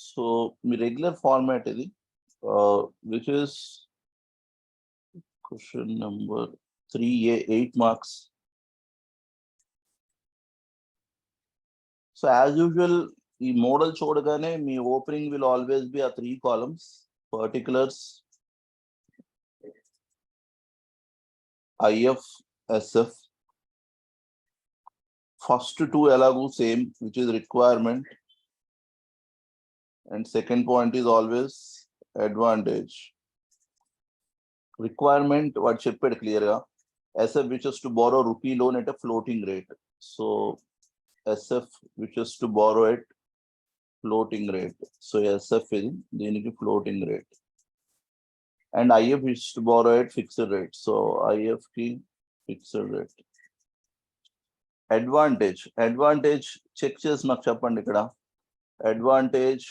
So my regular format is which is question number 3A, 8 marks. So as usual, the model chodagane me opening will always be a 3 columns: particulars, IF, SF. First two elagu same, which is requirement, and second point is always advantage. Requirement what chepped clear ga. SF wishes to borrow rupee loan at a floating rate. So SF wishes to borrow at floating rate. So SF is the floating rate. And IF wishes to borrow at fixed rate. So IF key fixed rate. Advantage check chesi నాకు చెప్పండి ఇక్కడ. Advantage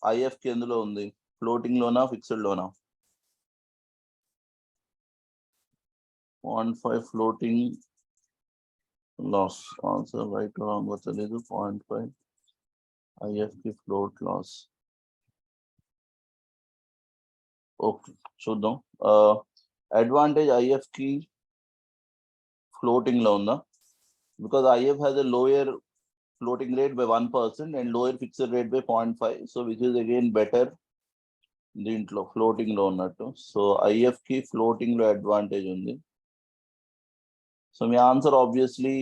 IF కి ఎందులో ఉంది? Floating లోనా fixed లోనా? 0.5 floating loss. Answer right or wrong what's the 0.5 IF ki float loss. Okay, చూద్దాం. Advantage IF ki floating లో ఉందా? Because IF has a lower floating rate by 1% and lower fixed rate by 0.5. So which is again better దీంట్లో floating లో ఉన్నట్టు. So IF కి floating లో advantage ఉంది. So మీ answer obviously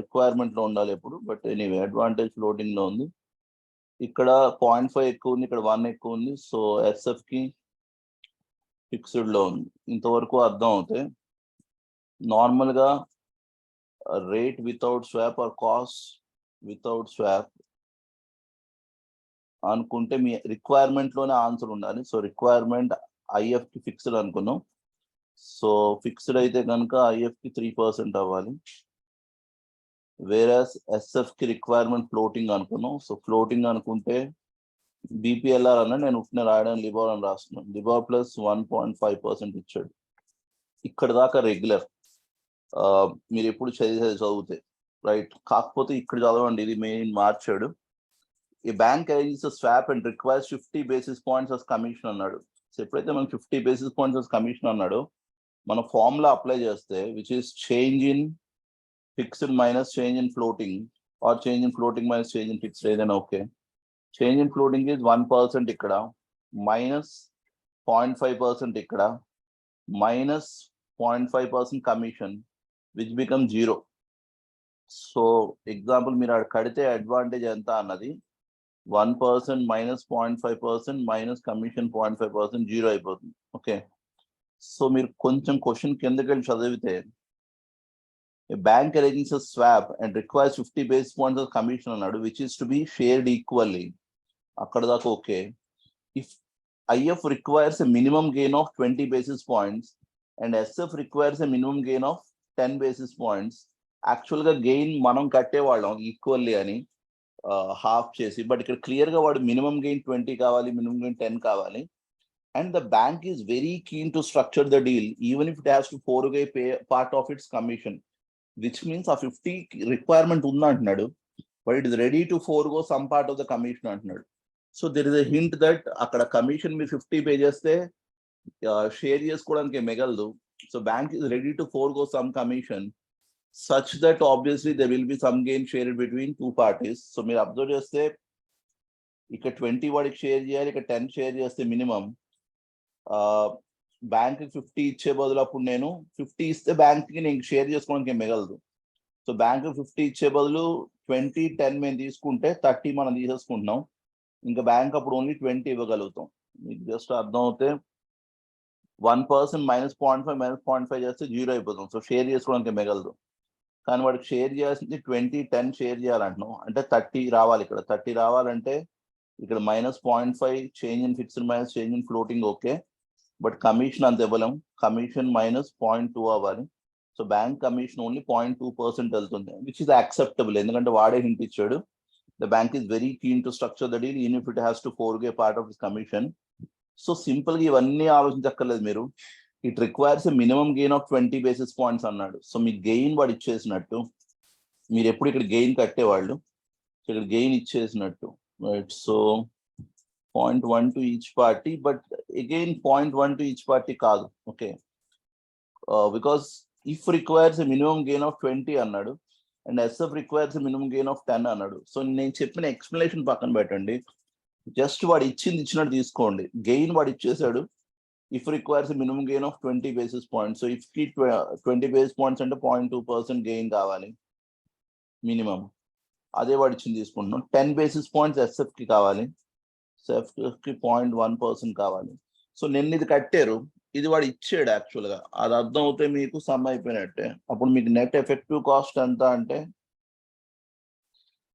requirement లో ఉండాలి ఎప్పుడు, బట్ ఎనీవే అడ్వాంటేజ్ ఫ్లోటింగ్ లో ఉంది. ఇక్కడ 0.5 ఎక్కువ ఉంది, ఇక్కడ 1 ఎక్కువ ఉంది. సో SF కి ఫిక్స్డ్ లో ఉంది. ఇంతవరకు అర్థం అవుతాయి. నార్మల్ గా rate without swap or cost without swap అనుకుంటే మీ రిక్వైర్మెంట్ లోనే ఆన్సర్ ఉండాలి. సో రిక్వైర్మెంట్ IF కి ఫిక్స్డ్ అనుకున్నాం. సో ఫిక్స్డ్ అయితే కనుక IF కి 3% అవ్వాలి. వేరస్ SF కి రిక్వైర్మెంట్ ఫ్లోటింగ్ అనుకున్నాం. సో ఫ్లోటింగ్ అనుకుంటే BPLR అన్న నేను ఉట్టిన రాయడం లిబోర్ అని రాస్తున్నాను. లిబోర్ ప్లస్ 1.5% ఇచ్చాడు. ఇక్కడ దాకా రెగ్యులర్ మీరు ఎప్పుడు చదివితే రైట్. కాకపోతే ఇక్కడ చదవండి, ఇది మెయిన్ మార్చాడు. ఈ bank arranges swap and requires 50 basis points as commission అన్నాడు. సో ఎప్పుడైతే మనం 50 basis points as కమిషన్ అన్నాడో మన ఫార్ములా అప్లై చేస్తే which is change in fixed minus change in floating or change in floating minus change in fixed ఏదైనా okay. Change in floating is 1% ఇక్కడ, minus 0.5% ఇక్కడ, minus 0.5% commission which become 0. So example మీరు అక్కడ కడితే advantage ఎంత అన్నది 1% minus 0.5% minus commission 0.5% 0 అయిపోతుంది. Okay. So మీరు కొంచెం క్వశ్చన్ కిందకి వెళ్ళి చదివితే bank arranges swap and requires 50 basis points of commission అన్నాడు which is to be shared equally. అక్కడ దాకా okay. If IF requires a minimum gain of 20 basis points and SF requires a minimum gain of 10 basis points, actual గా gain మనం కట్టేవాళ్ళం equally అని half చేసి, but ఇక్కడ clear గా వాడు మినిమం గెయిన్ 20 కావాలి, మినిమం గెయిన్ 10 కావాలి. And the bank is very keen to structure the deal even if it has to forgo pay part of its commission, which means ఆ 50 requirement ఉందంటున్నాడు, but it is ready to forgo some part of the commission అంటున్నాడు. So there is a hint that అక్కడ commission మీరు 50 pay చేస్తే share చేసుకోవడానికి మిగలదు. So bank is ready to forgo some commission such that obviously there will be some gain shared between two parties. So మీరు observe చేస్తే ఇక్కడ 20 వాడికి share చేయాలి, ఇక్కడ 10 షేర్ చేస్తే మినిమం బ్యాంక్ 50 ఇచ్చే బదులు అప్పుడు నేను 50 ఇస్తే బ్యాంక్కి నేను షేర్ చేసుకోవడానికి మిగలదు. సో బ్యాంక్ 50 ఇచ్చే బదులు 20 10 మేము తీసుకుంటే 30 మనం తీసేసుకుంటున్నాం. ఇంకా బ్యాంక్ అప్పుడు ఓన్లీ 20 ఇవ్వగలుగుతాం. మీకు జస్ట్ అర్థం అవుతే 1% మైనస్ 0.5 మైనస్ 0.5 చేస్తే 0 అయిపోతాం. సో షేర్ చేసుకోవడానికి మిగలదు. కానీ వాడికి షేర్ చేయాల్సింది 20 10 షేర్ చేయాలంటున్నాం అంటే 30 రావాలి. ఇక్కడ 30 రావాలంటే ఇక్కడ minus 0.5 change in fixed minus change in floating okay, but commission అంత ఇవ్వలేం. కమిషన్ మైనస్ 0.2 అవ్వాలి. సో బ్యాంక్ కమిషన్ ఓన్లీ 0.2% వెళ్తుంది, విచ్ ఇస్ యాక్సెప్టబుల్. ఎందుకంటే వాడే హింట్ ఇచ్చాడు, the bank is very keen to structure the deal even if it has to forgo part of his commission. So simple గా ఇవన్నీ ఆలోచించక్కర్లేదు మీరు. It requires minimum gain of 20 basis points అన్నాడు. So మీ gain వాడు ఇచ్చేసినట్టు, మీరు ఎప్పుడు ఇక్కడ gain కట్టేవాళ్ళు, ఇక్కడ gain ఇచ్చేసినట్టు. right? So 0.1 to each party, but again 0.1 to each party కాదు, okay? Because if requires a minimum gain of 20 అన్నాడు and SF requires a minimum gain of 10 అన్నాడు. So నేను చెప్పిన ఎక్స్ప్లెనేషన్ పక్కన పెట్టండి, జస్ట్ వాడు ఇచ్చినట్టు తీసుకోండి. గెయిన్ వాడు ఇచ్చేసాడు, if requires a minimum gain of 20 basis points. So if 20 basis points అంటే 0.2% gain కావాలి మినిమం, అదే వాడు ఇచ్చింది తీసుకుంటున్నాం. 10 basis points SF కి కావాలి, సో SF కి 0.1% కావాలి. సో నిన్న ఇది కట్టారు, ఇది వాడు ఇచ్చాడు యాక్చువల్ గా, అది అర్థం అవుతే మీకు సమ్ అయిపోయినట్టే. అప్పుడు మీకు నెట్ ఎఫెక్టివ్ కాస్ట్ ఎంత అంటే,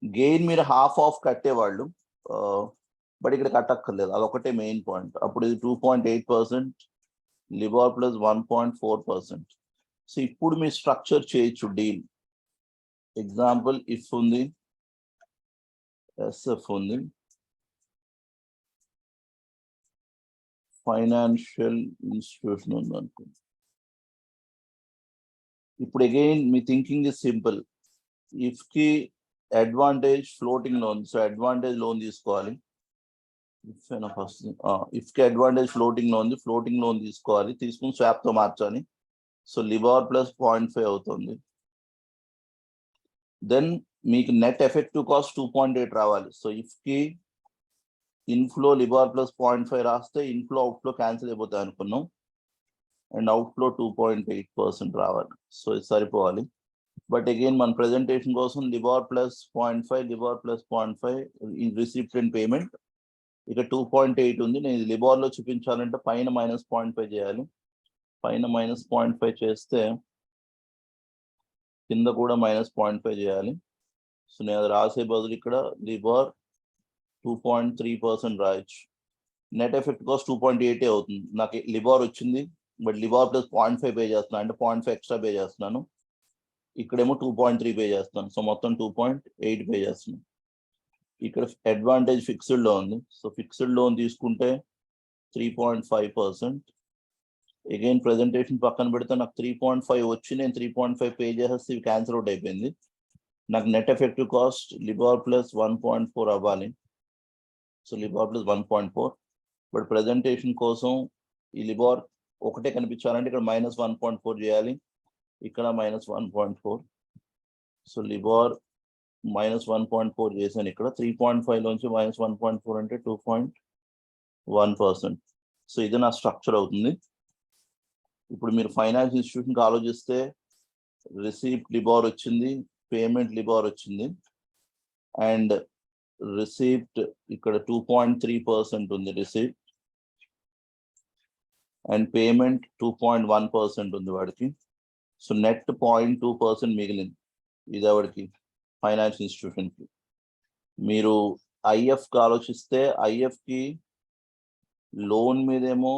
గెయిన్ మీరు హాఫ్ ఆఫ్ కట్టేవాళ్ళు, బట్ ఇక్కడ కట్టక్కర్లేదు, అదొకటే మెయిన్ పాయింట్. అప్పుడు ఇది 2.8%, లిబార్ ప్లస్ 1.4%. సో ఇప్పుడు మీ స్ట్రక్చర్ చేయొచ్చు డీల్. ఎగ్జాంపుల్ ఇఫ్ ఉంది, ఎస్ఎఫ్ ఉంది, ఫైనాన్షియల్ ఇన్స్టిట్యూషన్ ఉంది అనుకోండి. ఇప్పుడు అగైన్ మీ థింకింగ్ ఇస్ సింపుల్. ఇఫ్ కి advantage floating loan, so advantage loan తీసుకోవాలి. ఇఫ్ కి అడ్వాంటేజ్ ఫ్లోటింగ్ లో ఉంది, ఫ్లోటింగ్ లోన్ తీసుకోవాలి, తీసుకుని స్వాప్ తో మార్చాలి. సో లిబార్ ప్లస్ 0.5 అవుతుంది. దెన్ మీకు నెట్ ఎఫెక్టివ్ కాస్ట్ 2.8 రావాలి. సో ఇఫ్ కి ఇన్ఫ్లో లిబార్ ప్లస్ 0.5 రాస్తే ఇన్ఫ్లో అవుట్ఫ్లో క్యాన్సిల్ అయిపోతాయి అనుకున్నాం, అండ్ అవుట్ఫ్లో 2.8% రావాలి. సో ఇది సరిపోవాలి. బట్ అగైన్ మన ప్రెజెంటేషన్ కోసం LIBOR plus 0.5, LIBOR plus 0.5 receipt and payment. ఇక 2.8 ఉంది, నేను లిబార్ లో చూపించాలంటే పైన -0.5 చేయాలి. పైన -0.5 చేస్తే కింద కూడా -0.5 చేయాలి. సో నేను అది రాసే బదులు ఇక్కడ లిబార్ 2.3% రాయొచ్చు. నెట్ ఎఫెక్ట్ కాస్ట్ 2.8 అవుతుంది. నాకు లిబార్ వచ్చింది, బట్ లిబార్ ప్లస్ 0.5 పే చేస్తున్నాను, అంటే 0.5 ఎక్స్ట్రా పే చేస్తున్నాను. ఇక్కడేమో 2.3 పే చేస్తాను, సో మొత్తం 2.8 పే చేస్తున్నాను. ఇక్కడ అడ్వాంటేజ్ ఫిక్స్డ్ లో ఉంది, సో ఫిక్స్డ్ లోన్ తీసుకుంటే 3.5%. అగైన్ ప్రెజెంటేషన్ పక్కన పెడితే నాకు 3.5 వచ్చి నేను 3.5 పే చేసేస్తే ఇవి క్యాన్సిల్ అవుట్ అయిపోయింది. నాకు net effective cost LIBOR plus 1.4 అవ్వాలి. So LIBOR plus 1.4, but presentation కోసం ఈ లిబార్ ఒకటే కనిపించాలంటే ఇక్కడ -1.4 చేయాలి, ఇక్కడ -1.4. సో లిబార్ -1.4 చేశాను, ఇక్కడ 3.5 లోంచి -1.4 అంటే 2.1%. సో ఇది నా స్ట్రక్చర్ అవుతుంది. ఇప్పుడు మీరు ఫైనాన్స్ ఇన్స్టిట్యూషన్కి ఆలోచిస్తే రిసీప్ట్ లిబార్ వచ్చింది, పేమెంట్ లిబార్ వచ్చింది, అండ్ రిసీప్ట్ ఇక్కడ 2.3% ఉంది రిసీప్ట్, అండ్ పేమెంట్ 2.1% ఉంది వాడికి. సో నెట్ 0.2% మిగిలింది. ఇది ఎవరికి? ఫైనాన్స్ ఇన్స్టిట్యూషన్ కి. మీరు ఐఎఫ్ కి ఆలోచిస్తే ఐఎఫ్ కి లోన్ మీదేమో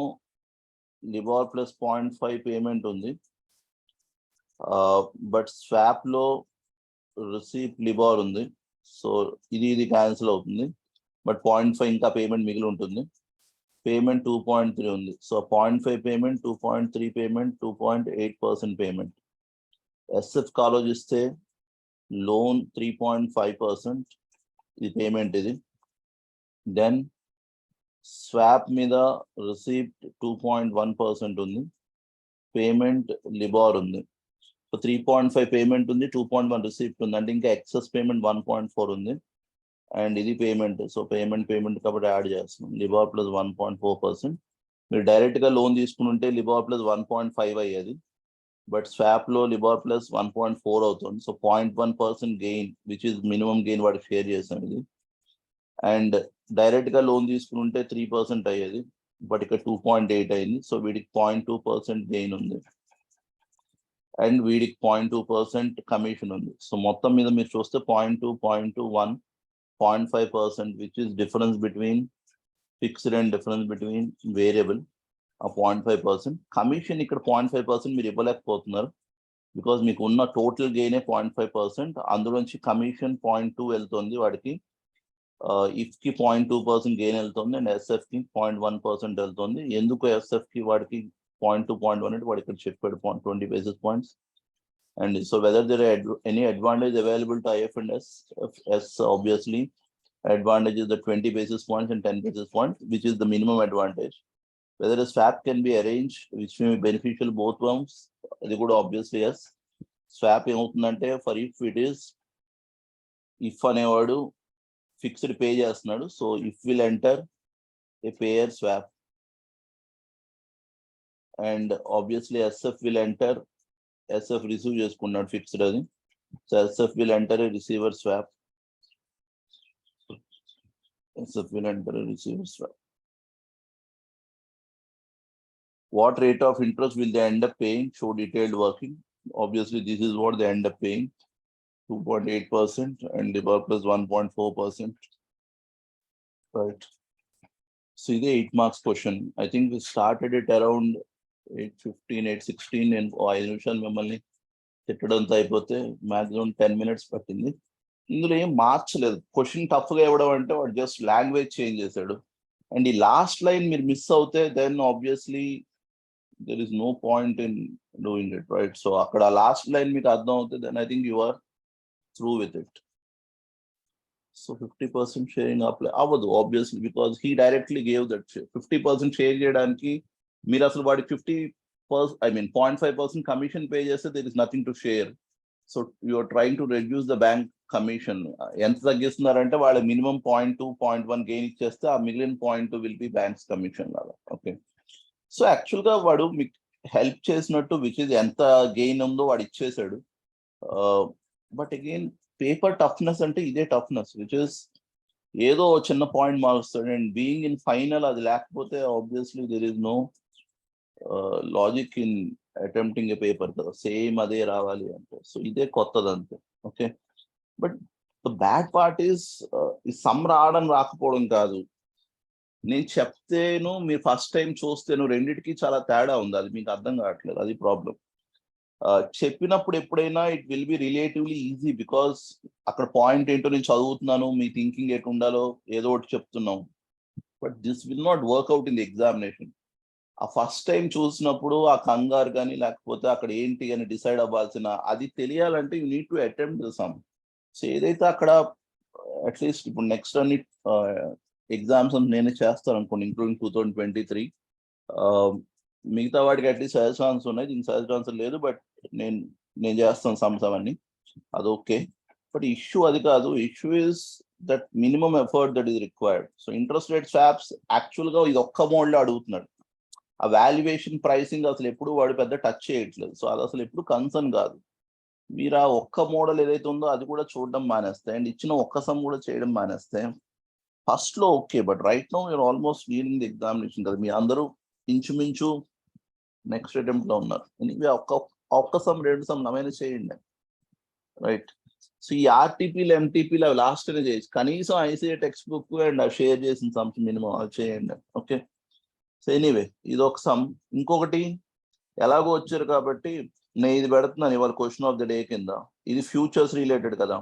లిబార్ ప్లస్ 0.5 పేమెంట్ ఉంది, బట్ స్వాప్ లో రిసీప్ట్ లిబార్ ఉంది. సో ఇది క్యాన్సిల్ అవుతుంది, బట్ 0.5 ఇంకా పేమెంట్ మిగిలి ఉంటుంది. పేమెంట్ 2.3 ఉంది, so 0.5 payment, 2.3 payment, 2.8% payment. SF కి ఆలోచిస్తే లోన్ 3.5% ఇది పేమెంట్ ఇది. దెన్ స్వాప్ మీద రిసీప్ట్ 2.1% ఉంది, పేమెంట్ లిబార్ ఉంది. సో 3.5 పేమెంట్ ఉంది, 2.1 రిసీప్ట్ ఉంది, అంటే ఇంకా ఎక్సెస్ పేమెంట్ 1.4 ఉంది, అండ్ ఇది పేమెంట్. సో పేమెంట్ కాబట్టి యాడ్ చేస్తున్నాం లిబార్ ప్లస్ 1.4%. మీరు డైరెక్ట్ గా లోన్ తీసుకుంటే లిబార్ ప్లస్ 1.5 అయ్యేది, బట్ స్వాప్ లో లిబార్ ప్లస్ 1.4 అవుతుంది. So 0.1% gain, which is minimum gain వాడికి షేర్ చేసాం ఇది. అండ్ డైరెక్ట్ గా లోన్ తీసుకుంటే 3% అయ్యేది, బట్ ఇక్కడ 2.8 అయింది. సో వీడికి 0.2% గెయిన్ ఉంది, అండ్ వీడికి 0.2% కమిషన్ ఉంది. సో మొత్తం మీద మీరు చూస్తే 0.2, 0.21, 0.5%, which is difference between fixed and difference between variable, ఆ 0.5%. కమిషన్ ఇక్కడ 0.5% మీరు ఇవ్వలేకపోతున్నారు, బికాస్ మీకు ఉన్న టోటల్ గెయినే 0.5%, అందులోంచి కమిషన్ 0.2 వెళ్తుంది వాడికి. ఇఫ్ కి 0.2% గెయిన్ వెళ్తుంది, అండ్ ఎస్ఎఫ్ కి 0.1% వెళ్తుంది. ఎందుకు ఎస్ఎఫ్ కి వాడికి 0.2, 0.1 అంటే వాడు ఇక్కడ చెప్పాడు 20 basis points. And so whether there are any advantage available to IF and S, obviously advantage is the 20 basis points and 10 basis points, which is the minimum advantage. Whether a swap can be arranged, which may be beneficial both terms, అది కూడా obviously yes. Swap ఏమవుతుందంటే for if అనేవాడు fixed pay చేస్తున్నాడు, so if will enter a payer swap, and obviously SF will enter, SF receive చేసుకున్నాడు fixed అది, so SF will enter a receiver swap. SF will enter a receiver swap. What rate of interest will they end up paying? Show detailed working. Obviously, this is what they end up paying, 2.8% and LIBOR plus 1.4%. Right. So the 8 marks question. I think we started it around 8:15, 8:16, and 5 నిమిషాలు మిమ్మల్ని తిట్టడం అయిపోతే maximum 10 minutes పట్టింది. ఇందులో ఏం మార్చలేదు. Question tough గా ఇవ్వడం అంటే వాడు జస్ట్ లాంగ్వేజ్ చేంజ్ చేశాడు. అండ్ ఈ లాస్ట్ లైన్ మీరు మిస్ అవుతే then obviously there is no point in doing it, right? So akkada last line meeku ardham avuthe, then I think you are through with it. So 50% sharing apply avadu obviously, because he directly gave that share. 50% share cheyadaniki meer asalu vaadi 0.5% commission pay cheste, there is nothing to share. So you are trying to reduce the bank commission. Enta taggistunarante vaada minimum 0.2, 0.1 gain icheste, aa migilin 0.2 will be bank's commission laga. Okay. So యాక్చువల్గా వాడు మీకు help చేసినట్టు, which is ఎంత gain ఉందో వాడు ఇచ్చేసాడు. But again paper toughness అంటే ఇదే టఫ్నెస్, విచ్ ఇస్ ఏదో చిన్న పాయింట్ మారుస్తాడు. అండ్ బీయింగ్ ఇన్ ఫైనల్ అది లేకపోతే obviously there is no logic in attempting a paper కదా, సేమ్ అదే రావాలి అంటే. సో ఇదే కొత్తది అంతే. Okay, but the bad part is ఈ సమ్ రావడం రాకపోవడం కాదు, నేను చెప్తేను మీరు ఫస్ట్ టైం చూస్తేను రెండింటికి చాలా తేడా ఉంది, అది మీకు అర్థం కావట్లేదు, అది ప్రాబ్లం. చెప్పినప్పుడు ఎప్పుడైనా it will be relatively easy, because అక్కడ పాయింట్ ఏంటో నేను చదువుతున్నాను, మీ థింకింగ్ ఎటు ఉండాలో ఏదో ఒకటి చెప్తున్నాం. But this will not work out in the examination. ఆ ఫస్ట్ టైం చూసినప్పుడు ఆ కంగారు కానీ లేకపోతే అక్కడ ఏంటి అని డిసైడ్ అవ్వాల్సిన అది తెలియాలంటే you need to attempt the sum. So ఏదైతే అక్కడ అట్లీస్ట్ ఇప్పుడు నెక్స్ట్ అన్ని ఎగ్జామ్స్ నేనే చేస్తాను అనుకోండి, ఇంక్లూడింగ్ 2023. మిగతా వాటికి అట్లీస్ట్ సజెస్ట్ ఆన్సర్ ఉన్నాయి, దీనికి సజెస్ట్ ఆన్సర్ లేదు, బట్ నేను చేస్తాను సమ్స్ అవన్నీ, అది ఓకే. బట్ ఇష్యూ అది కాదు, issue is that minimum effort that is required. So interest rate swaps యాక్చువల్గా ఇది ఒక్క మోడ్లో అడుగుతున్నాడు. ఆ వాల్యుయేషన్ ప్రైసింగ్ అసలు ఎప్పుడు వాడు పెద్ద టచ్ చేయట్లేదు. సో అది అసలు ఎప్పుడు కన్సర్న్ కాదు. మీరు ఆ ఒక్క మోడల్ ఏదైతే ఉందో అది కూడా చూడడం మానేస్తే, అండ్ ఇచ్చిన ఒక్క సమ్ కూడా చేయడం మానేస్తే ఫస్ట్ లో okay, but right now you're almost leading the examination కదా. మీ అందరూ ఇంచుమించు నెక్స్ట్ అటెంప్ట్ లో ఉన్నారు. ఒక్క సమ్ 2 సమ్ నమైనా చేయండి, రైట్? సో ఈ ఆర్టీపీలు ఎంటీపీలు అవి లాస్ట్ అనే చేయొచ్చు, కనీసం ICI text book and share చేసిన సమ్స్ మినిమం అవి చేయండి. ఓకే, సో ఎనీవే ఇది ఒక సమ్. ఇంకొకటి ఎలాగో వచ్చారు కాబట్టి నేను ఇది పెడుతున్నాను ఇవాళ క్వశ్చన్ ఆఫ్ ద డే కింద. ఇది ఫ్యూచర్స్ రిలేటెడ్ కదా,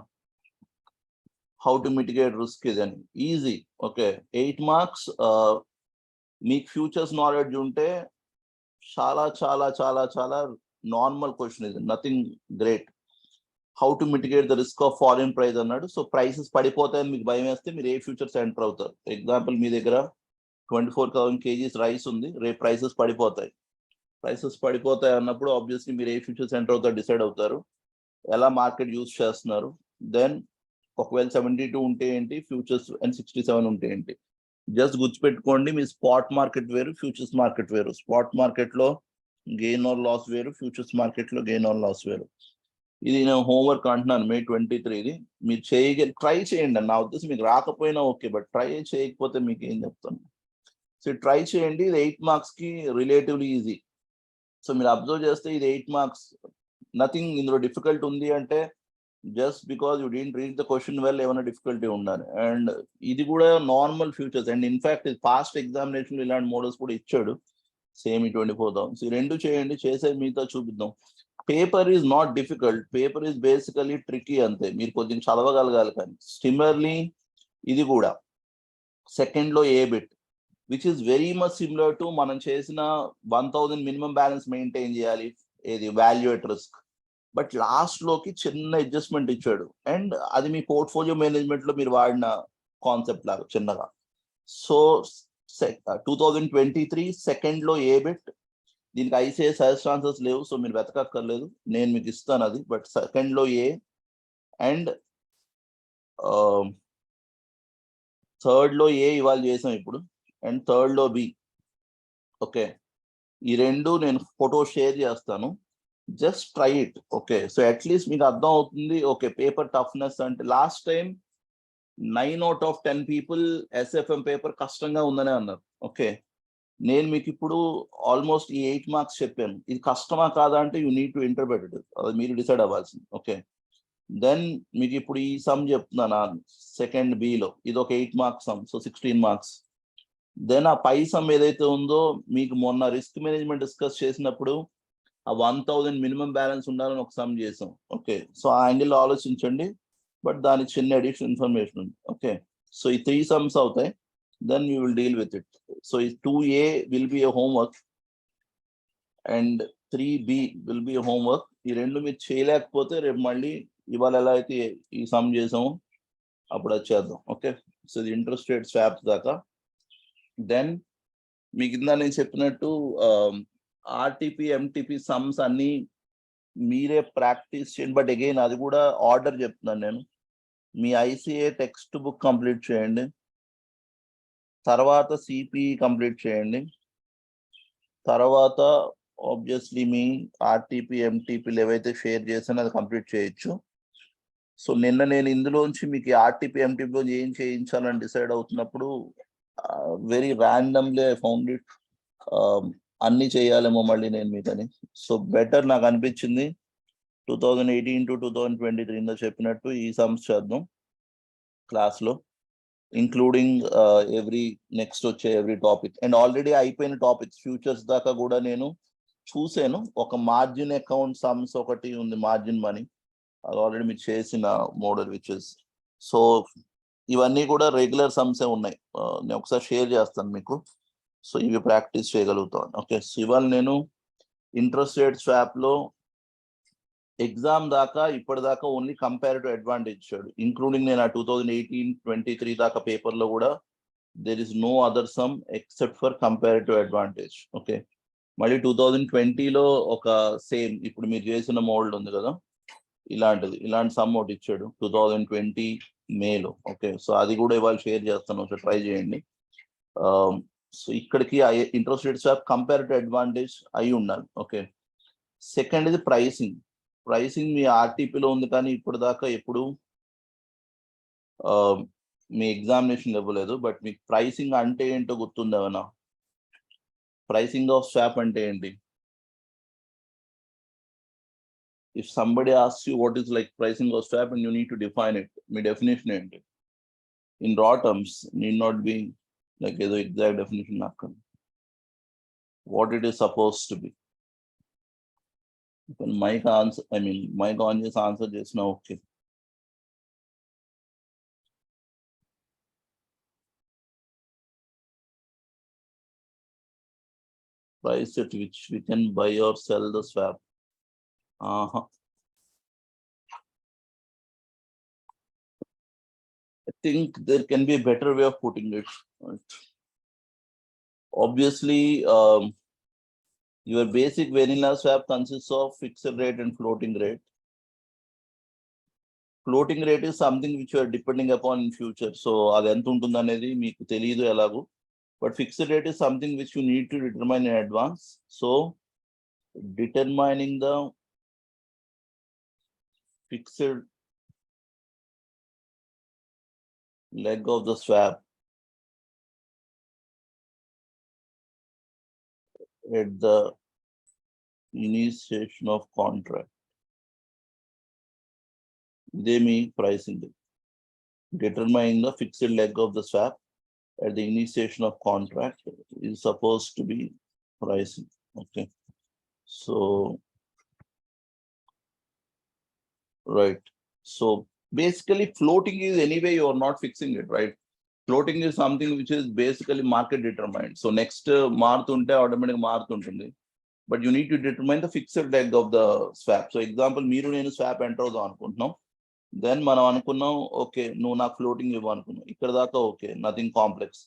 హౌ టు మిటిగేట్ రిస్క్ ఇదని ఈజీ. Okay, 8 marks. మీకు ఫ్యూచర్స్ నాలెడ్జ్ ఉంటే చాలా చాలా చాలా చాలా నార్మల్ క్వశ్చన్, ఇది nothing great. How to mitigate the risk of foreign price అన్నాడు. సో ప్రైసెస్ పడిపోతాయని మీకు భయం వేస్తే మీరు ఏ ఫ్యూచర్స్ ఎంటర్ అవుతారు? ఎగ్జాంపుల్, మీ దగ్గర 24,000 kgs రైస్ ఉంది, రేపు ప్రైసెస్ పడిపోతాయి. ప్రైసెస్ పడిపోతాయి అన్నప్పుడు ఆబ్వియస్లీ మీరు ఏ ఫ్యూచర్స్ ఎంటర్ అవుతారు డిసైడ్ అవుతారు, ఎలా మార్కెట్ యూజ్ చేస్తున్నారు. దెన్ ఒకవేళ 72 ఉంటే ఏంటి, ఫ్యూచర్స్ అండ్ 67 ఉంటే ఏంటి. జస్ట్ గుర్తుపెట్టుకోండి, మీ స్పాట్ మార్కెట్ వేరు, ఫ్యూచర్స్ మార్కెట్ వేరు. స్పాట్ మార్కెట్ లో గెయిన్ ఆర్ లాస్ వేరు, ఫ్యూచర్స్ మార్కెట్ లో గెయిన్ ఆర్ లాస్ వేరు. ఇది నేను హోంవర్క్ అంటున్నాను, May 23. మీరు ట్రై చేయండి. నా ఉద్దేశం మీకు రాకపోయినా ఓకే, బట్ ట్రై చేయకపోతే మీకు ఏం చెప్తాను. సో ట్రై చేయండి. ఇది 8 మార్క్స్ కి రిలేటివ్లీ ఈజీ. సో మీరు అబ్జర్వ్ చేస్తే ఇది 8 మార్క్స్, నథింగ్ ఇందులో డిఫికల్ట్ ఉంది అంటే just because you didn't read the question well ఏమైనా డిఫికల్టీ ఉండాలి. అండ్ ఇది కూడా normal futures. And in fact past examination ఇలాంటి మోడల్స్ కూడా ఇచ్చాడు, సేమ్ 24,000. సో ఈ రెండు చేయండి, చేసే మిగతా చూపిద్దాం. Paper is not difficult, paper is basically tricky అంతే, మీరు కొంచెం చదవగలగాలి. కానీ సిమిలర్లీ ఇది కూడా సెకండ్ లో a bit, which is very much similar to మనం చేసిన 1,000 మినిమం బ్యాలెన్స్ మెయింటైన్ చేయాలి, ఏది value at risk. But last లోకి చిన్న అడ్జస్ట్మెంట్ ఇచ్చాడు. అండ్ అది మీ పోర్ట్ఫోలియో మేనేజ్మెంట్ లో మీరు వాడిన కాన్సెప్ట్ లాగా చిన్నగా. సో 2023 సెకండ్ లో ఏ బిట్, దీనికి ఐసిఐ సజెస్ట్ ఆన్సర్స్ లేవు, సో మీరు వెతకక్కర్లేదు, నేను మీకు ఇస్తాను అది. బట్ సెకండ్ లో ఏ అండ్ థర్డ్ లో ఏ ఇవాళ చేసాం ఇప్పుడు, అండ్ థర్డ్ లో బి. ఓకే, ఈ రెండు నేను ఫోటో షేర్ చేస్తాను, just try it. Okay, so at least మీకు అర్థం అవుతుంది. ఓకే, పేపర్ టఫ్నెస్ అంటే last time 9 out of 10 people SFM paper కష్టంగా ఉందనే అన్నారు. ఓకే, నేను మీకు ఇప్పుడు ఆల్మోస్ట్ ఈ 8 మార్క్స్ చెప్పాను. ఇది కష్టమా కాదా అంటే you need to interpret it, అది మీరు డిసైడ్ అవ్వాల్సింది. ఓకే, దెన్ మీకు ఇప్పుడు ఈ సమ్ చెప్తున్నాను సెకండ్ బిలో, ఇది ఒక 8 marks sum, so 16 marks. Then ఆ పై సమ్ ఏదైతే ఉందో మీకు మొన్న రిస్క్ మేనేజ్మెంట్ డిస్కస్ చేసినప్పుడు ఆ 1000 మినిమం బ్యాలెన్స్ ఉండాలని ఒక సమ్ చేసాం. ఓకే, సో ఆ యాంగిల్లో ఆలోచించండి, బట్ దానికి చిన్న అడిషనల్ ఇన్ఫర్మేషన్ ఉంది. ఓకే, సో ఈ 3 సమ్స్ అవుతాయి, then we will deal with it. So 2A will be a homework and 3B will be a homework. ఈ రెండు మీరు చేయలేకపోతే రేపు మళ్ళీ ఇవాళ ఎలా అయితే ఈ సమ్ చేసామో అప్పుడు అది చేద్దాం. ఓకే, సో ఇది ఇంట్రెస్ట్ రేట్ స్వాప్స్ దాకా. దెన్ మీకు ఇందా నేను చెప్పినట్టు ఆర్టీపీ ఎంటీపీ సమ్స్ అన్ని మీరే ప్రాక్టీస్ చేయండి. బట్ అగైన్ అది కూడా ఆర్డర్ చెప్తున్నాను నేను. మీ ఐసిఏ టెక్స్ట్ బుక్ కంప్లీట్ చేయండి, తర్వాత సిపి కంప్లీట్ చేయండి, తర్వాత ఆబ్వియస్లీ మీ ఆర్టీపీ ఎంటీపీలు ఏవైతే షేర్ చేసానో అది కంప్లీట్ చేయొచ్చు. సో నిన్న నేను ఇందులోంచి మీకు ఆర్టీపీ ఎంటీపీలో ఏం చేయించాలని డిసైడ్ అవుతున్నప్పుడు very randomly I found it, అన్ని చేయాలేమో మళ్ళీ నేను మీకని. సో బెటర్ నాకు అనిపించింది 2018 to 2023 చెప్పినట్టు ఈ సమ్స్ చేద్దాం క్లాస్లో, ఇంక్లూడింగ్ ఎవ్రీ నెక్స్ట్ వచ్చే ఎవ్రీ టాపిక్. అండ్ ఆల్రెడీ అయిపోయిన టాపిక్స్ ఫ్యూచర్స్ దాకా కూడా నేను చూసాను. ఒక మార్జిన్ అకౌంట్ సమ్స్ ఒకటి ఉంది, మార్జిన్ మనీ, అది ఆల్రెడీ మీకు చేసిన మోడల్ విచ్ ఇస్. సో ఇవన్నీ కూడా రెగ్యులర్ సమ్సే ఉన్నాయి, నేను ఒకసారి షేర్ చేస్తాను మీకు. సో ఇవి ప్రాక్టీస్ చేయగలుగుతాను. ఓకే, సో ఇవాళ నేను ఇంట్రెస్ట్ రేట్ స్వాప్లో ఎగ్జామ్ దాకా ఇప్పటిదాకా ఓన్లీ కంపారిటివ్ అడ్వాంటేజ్ ఇచ్చాడు, ఇంక్లూడింగ్ నేను ఆ 2018-23 దాకా పేపర్లో కూడా there is no other sum except for comparative advantage. Okay, మళ్ళీ 2020లో ఒక సేమ్ ఇప్పుడు మీరు చేసిన మోడల్ ఉంది కదా, ఇలాంటి సమ్ ఒకటి ఇచ్చాడు 2020 మేలో. ఓకే, సో అది కూడా ఇవాళ షేర్ చేస్తాను, ఒకసారి ట్రై చేయండి. సో ఇక్కడికి interest rate swap comparative advantage అయి ఉండాలి. ఓకే, సెకండ్ ఇది ప్రైసింగ్. ప్రైసింగ్ మీ ఆర్టీపీలో ఉంది, కానీ ఇప్పటిదాకా ఎప్పుడు మీ ఎగ్జామినేషన్ ఇవ్వలేదు. బట్ మీకు ప్రైసింగ్ అంటే ఏంటో గుర్తుందేమన్నా? ప్రైసింగ్ ఆఫ్ స్వాప్ అంటే ఏంటి? If somebody asks you what is like pricing of swap and you need to define it, me definition ఏంటి? ఇన్ రా terms, need not be like ఏదో ఎగ్జాక్ట్ డెఫినేషన్ నాకు, what it is suppose to be. Mic answer, I mean mic on చేసి answer చేసిన okay. Price at which we can buy or sell the swap. I think there can be a better way of putting it. Right? Obviously, your basic vanilla swap consists of fixed rate and floating rate. Floating rate is something which you are depending upon in future. So అది ఎంత ఉంటుంది అనేది మీకు తెలియదు ఎలాగో. But fixed rate is something which you need to determine in advance. So determining the fixed leg of the swap at the initiation of contract. They mean pricing. Determining the fixed leg of the swap at the initiation of contract is supposed to be pricing. Okay, so right, so basically floating is anyway you are not fixing it, right? Floating is something which is basically market determined. So next మారుతుంటే automatic మారుతుంటుంది, but you need to determine the fixed leg of the swap. So example, మీరు నేను swap enter అవుదాం అనుకుంటున్నాం, then మనం అనుకున్నాం okay నువ్వు నాకు floating ఇవ్వు అనుకున్నావు, ఇక్కడ దాకా ఓకే, నథింగ్ కాంప్లెక్స్.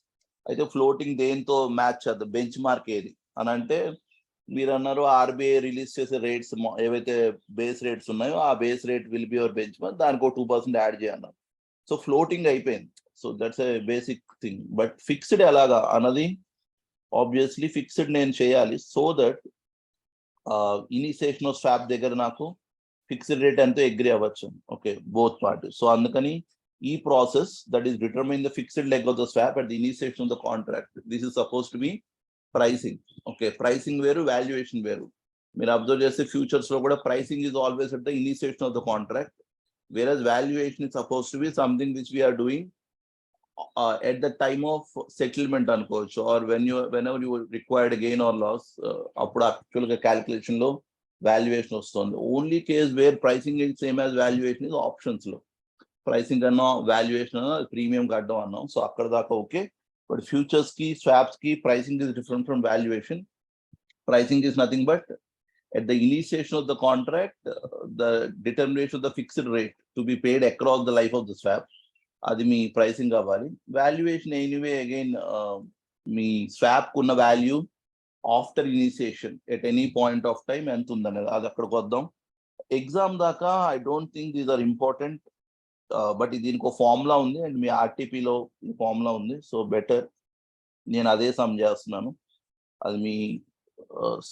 అయితే ఫ్లోటింగ్ దేంతో మ్యాచ్ చేద్దాం, బెంచ్ మార్క్ ఏది అని అంటే మీరు అన్నారు ఆర్బీఐ రిలీజ్ చేసే రేట్స్ ఏవైతే బేస్ రేట్స్ ఉన్నాయో ఆ base rate will be your bench mark, దానికి 2% యాడ్ చేయన్నారు. సో ఫ్లోటింగ్ అయిపోయింది. So that's a basic thing. But fixed ఎలాగా అన్నది ఆబ్వియస్లీ ఫిక్స్డ్ నేను చేయాలి so that initiation of swap దగ్గర నాకు ఫిక్స్డ్ రేట్ ఎంతో అగ్రి అవ్వచ్చు. Okay both parties. సో అందుకని ఈ process that is determine the fixed leg of the swap at the initiation of the contract. This is suppose to be pricing. Okay pricing వేరు, valuation వేరు. మీరు observe చేస్తే futures లో కూడా pricing is always at the initiation of the contract, whereas valuation is supposed to be something which we are doing at the time of settlement అనుకోవచ్చు, or whenever you required gain or loss, అప్పుడు actual గా calculation లో valuation వస్తుంది. Only case where pricing is same as valuation is options లో. Pricing అన్నా valuation అన్నా premium కట్టడం అన్నాం, సో అక్కడ దాకా ఓకే. బట్ ఫ్యూచర్స్ కి స్వాప్స్ కి pricing is different from valuation. Pricing is nothing but at the initiation of the contract, the determination of the fixed rate to be paid across the life of the swap. అది మీ pricing అవ్వాలి. Valuation anyway again మీ swap కున్న value after initiation at any point of time ఎంత ఉందనేది, అది అక్కడికి వద్దాం. ఎగ్జామ్ దాకా I don't think these are important, but దీనికి ఒక ఫార్ములా ఉంది అండ్ మీ ఆర్టీపీలో ఈ ఫార్ములా ఉంది. సో బెటర్ నేను అదే సమ్ చేస్తున్నాను, అది మీ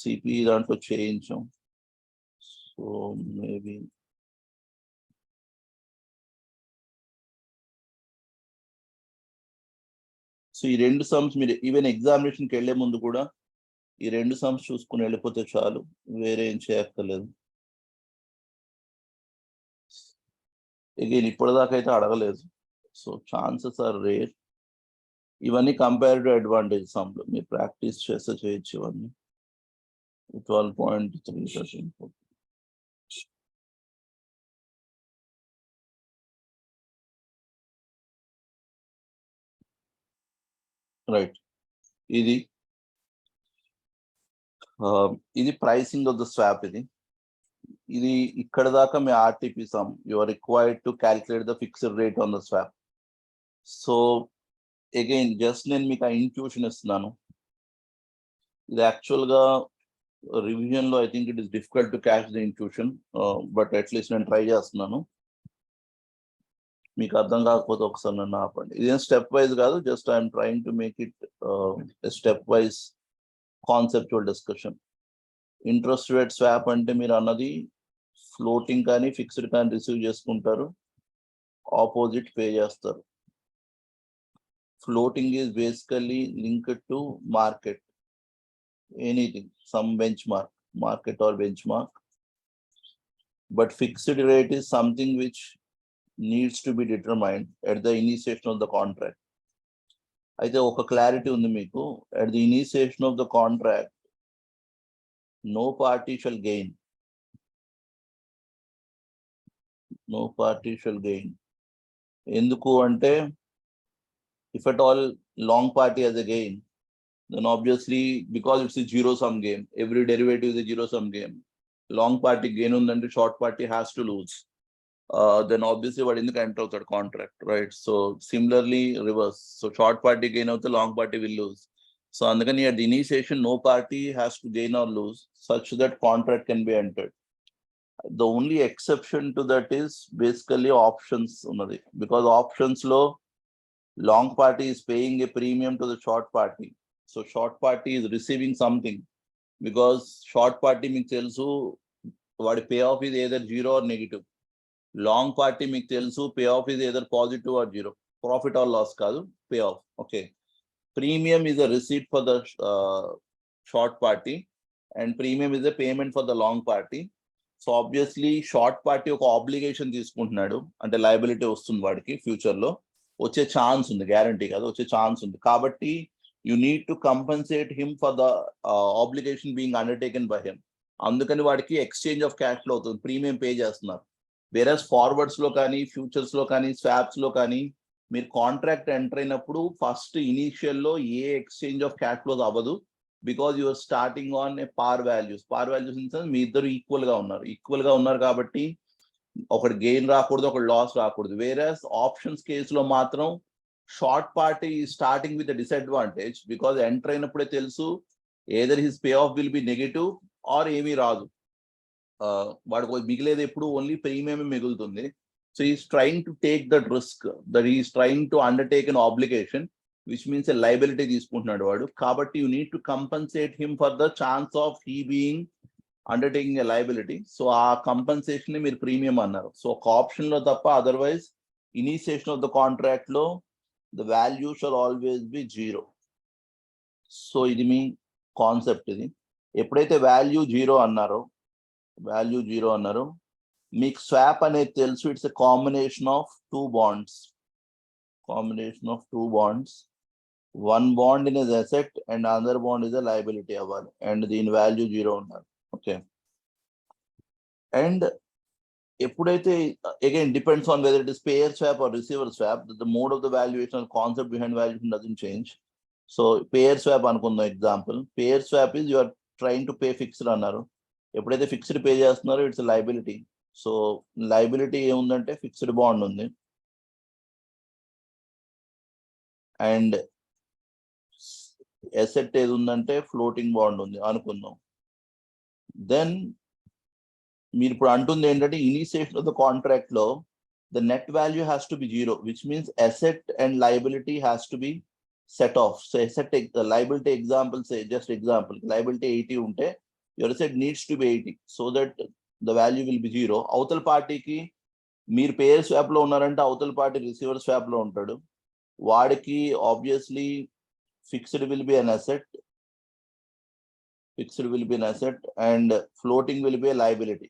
సిపి దాంట్లో చేయించాం. సో మేబీ సో ఈ రెండు సమ్స్ మీరు ఈవెన్ ఎగ్జామినేషన్కి వెళ్లే ముందు కూడా ఈ రెండు సమ్స్ చూసుకుని వెళ్ళిపోతే చాలు, వేరే ఏం చేయక్కర్లేదు. అగైన్ ఇప్పటిదాకా అయితే అడగలేదు, సో ఛాన్సెస్ ఆర్ రేర్. ఇవన్నీ కంపేరిటివ్ అడ్వాంటేజ్ సమ్లో మీరు ప్రాక్టీస్ చేస్తే చేయొచ్చు. ఇవన్నీ 12.3%. రైట్, ఇది ఇది ప్రైసింగ్ ఆఫ్ ద స్వాప్. ఇది ఇక్కడ దాకా మీ RTP sum you are required to calculate the fixed rate on the swap. So again just నేను మీకు ఆ ఇంట్యూషన్ ఇస్తున్నాను. ఇది యాక్చువల్ గా రివిజన్ లో I think it is difficult to catch the intuition, but at least నేను ట్రై చేస్తున్నాను. మీకు అర్థం కాకపోతే ఒకసారి నన్ను ఆపండి. ఇదేం స్టెప్ వైజ్ కాదు, just I'm trying to make it stepwise conceptual discussion. Interest rate swap అంటే మీరు అన్నది ఫ్లోటింగ్ కానీ ఫిక్స్డ్ కానీ రిసీవ్ చేసుకుంటారు, ఆపోజిట్ పే చేస్తారు. Floating is basically linked to market, anything, some benchmark, market or benchmark. But fixed rate is something which needs to be determined at the initiation of the contract. అయితే ఒక clarity ఉంది మీకు, at the initiation of the contract no party shall gain. No party shall gain. ఎందుకు అంటే if at all long party has a gain, then obviously because it's a zero sum game, every derivative is a zero sum game, long party gain ఉందంటే short party has to lose. Then obviously వాడు ఎందుకు enter అవుతాడు contract, right? So similarly reverse, so short party gain అవుతే long party will lose. So అందుకని at the initiation no party has to gain or lose such that contract can be entered. The only exception to that is basically options ఉన్నది, because options లో long party is paying a premium to the short party. So short party is receiving something, because short party మీకు తెలుసు వాడి pay off is either zero or negative. Long party మీకు తెలుసు pay off is either positive or zero, profit or loss కాదు, pay off. Okay, premium is a receipt for the short party and premium is a payment for the long party. So obviously short party ఒక obligation తీసుకుంటున్నాడు, అంటే liability వస్తుంది వాడికి, future లో వచ్చే chance ఉంది, guarantee కాదు వచ్చే ఛాన్స్ ఉంది. కాబట్టి you need to compensate him for the obligation being undertaken by him. అందుకని వాడికి ఎక్స్చేంజ్ ఆఫ్ క్యాష్ ఫ్లో అవుతుంది, ప్రీమియం పే చేస్తున్నారు. వేరస్ ఫార్వర్డ్స్ లో కానీ ఫ్యూచర్స్ లో కానీ స్వాప్స్ లో కానీ మీరు కాంట్రాక్ట్ ఎంటర్ అయినప్పుడు ఫస్ట్ ఇనీషియల్ లో ఏ ఎక్స్చేంజ్ ఆఫ్ క్యాష్ ఫ్లోస్ అవ్వదు, because you're starting on a par values. పార్ వాల్యూస్ ఇన్ సెన్స్ మీ ఇద్దరు ఈక్వల్ గా ఉన్నారు కాబట్టి ఒకటి గెయిన్ రాకూడదు, ఒకటి లాస్ రాకూడదు. వేరస్ ఆప్షన్స్ కేసులో మాత్రం short party starting with disadvantage, because enter అయినప్పుడే తెలుసు either his pay off will be negative or ఏమీ రాదు. వాడికి మిగిలేదు ఎప్పుడు ఓన్లీ ప్రీమియం మిగులుతుంది. So is trying to take that risk, that is trying to undertake an obligation which means a liability తీసుకుంటున్నాడు వాడు. కాబట్టి you need to compensate him for the chance of he being undertaking a liability. So ఆ compensation ని మీరు premium అన్నారు. So ఒక option లో తప్ప otherwise initiation of the contract లో the value shall always be 0. So ఇది మీ కాన్సెప్ట్. ఇది ఎప్పుడైతే వాల్యూ 0 అన్నారో మీకు స్వాప్ అనేది తెలుసు. It's a combination of two bonds. One bond in is asset and other bond is a liability అవ్వాలి, అండ్ దీని వాల్యూ 0 ఉండాలి. ఓకే. అండ్ ఎప్పుడైతే again depends on whether it is payer swap or receiver swap, the mode of the valuation, concept behind valuation doesn't change. So payer swap అనుకుందాం example. Payer swap is you are trying to pay fixed అన్నారు. ఎప్పుడైతే fixed pay చేస్తున్నారో it's liability. So liability ఏముందంటే fixed bond ఉంది, and asset ఏది ఉందంటే floating bond ఉంది అనుకుందాం. దెన్ మీరు ఇప్పుడు అంటుంది ఏంటంటే ఇనిషియేషన్ ఆఫ్ ద కాంట్రాక్ట్ లో the net value has to be 0, which means asset and liability has to be set of. So asset liability example just example liability 80 ఉంటే your asset needs to be 80 so that the value will be 0. అవతల పార్టీకి మీరు payer swap లో ఉన్నారంటే అవతల party receiver swap లో ఉంటాడు. వాడికి obviously fixed will be an asset and floating will be a liability.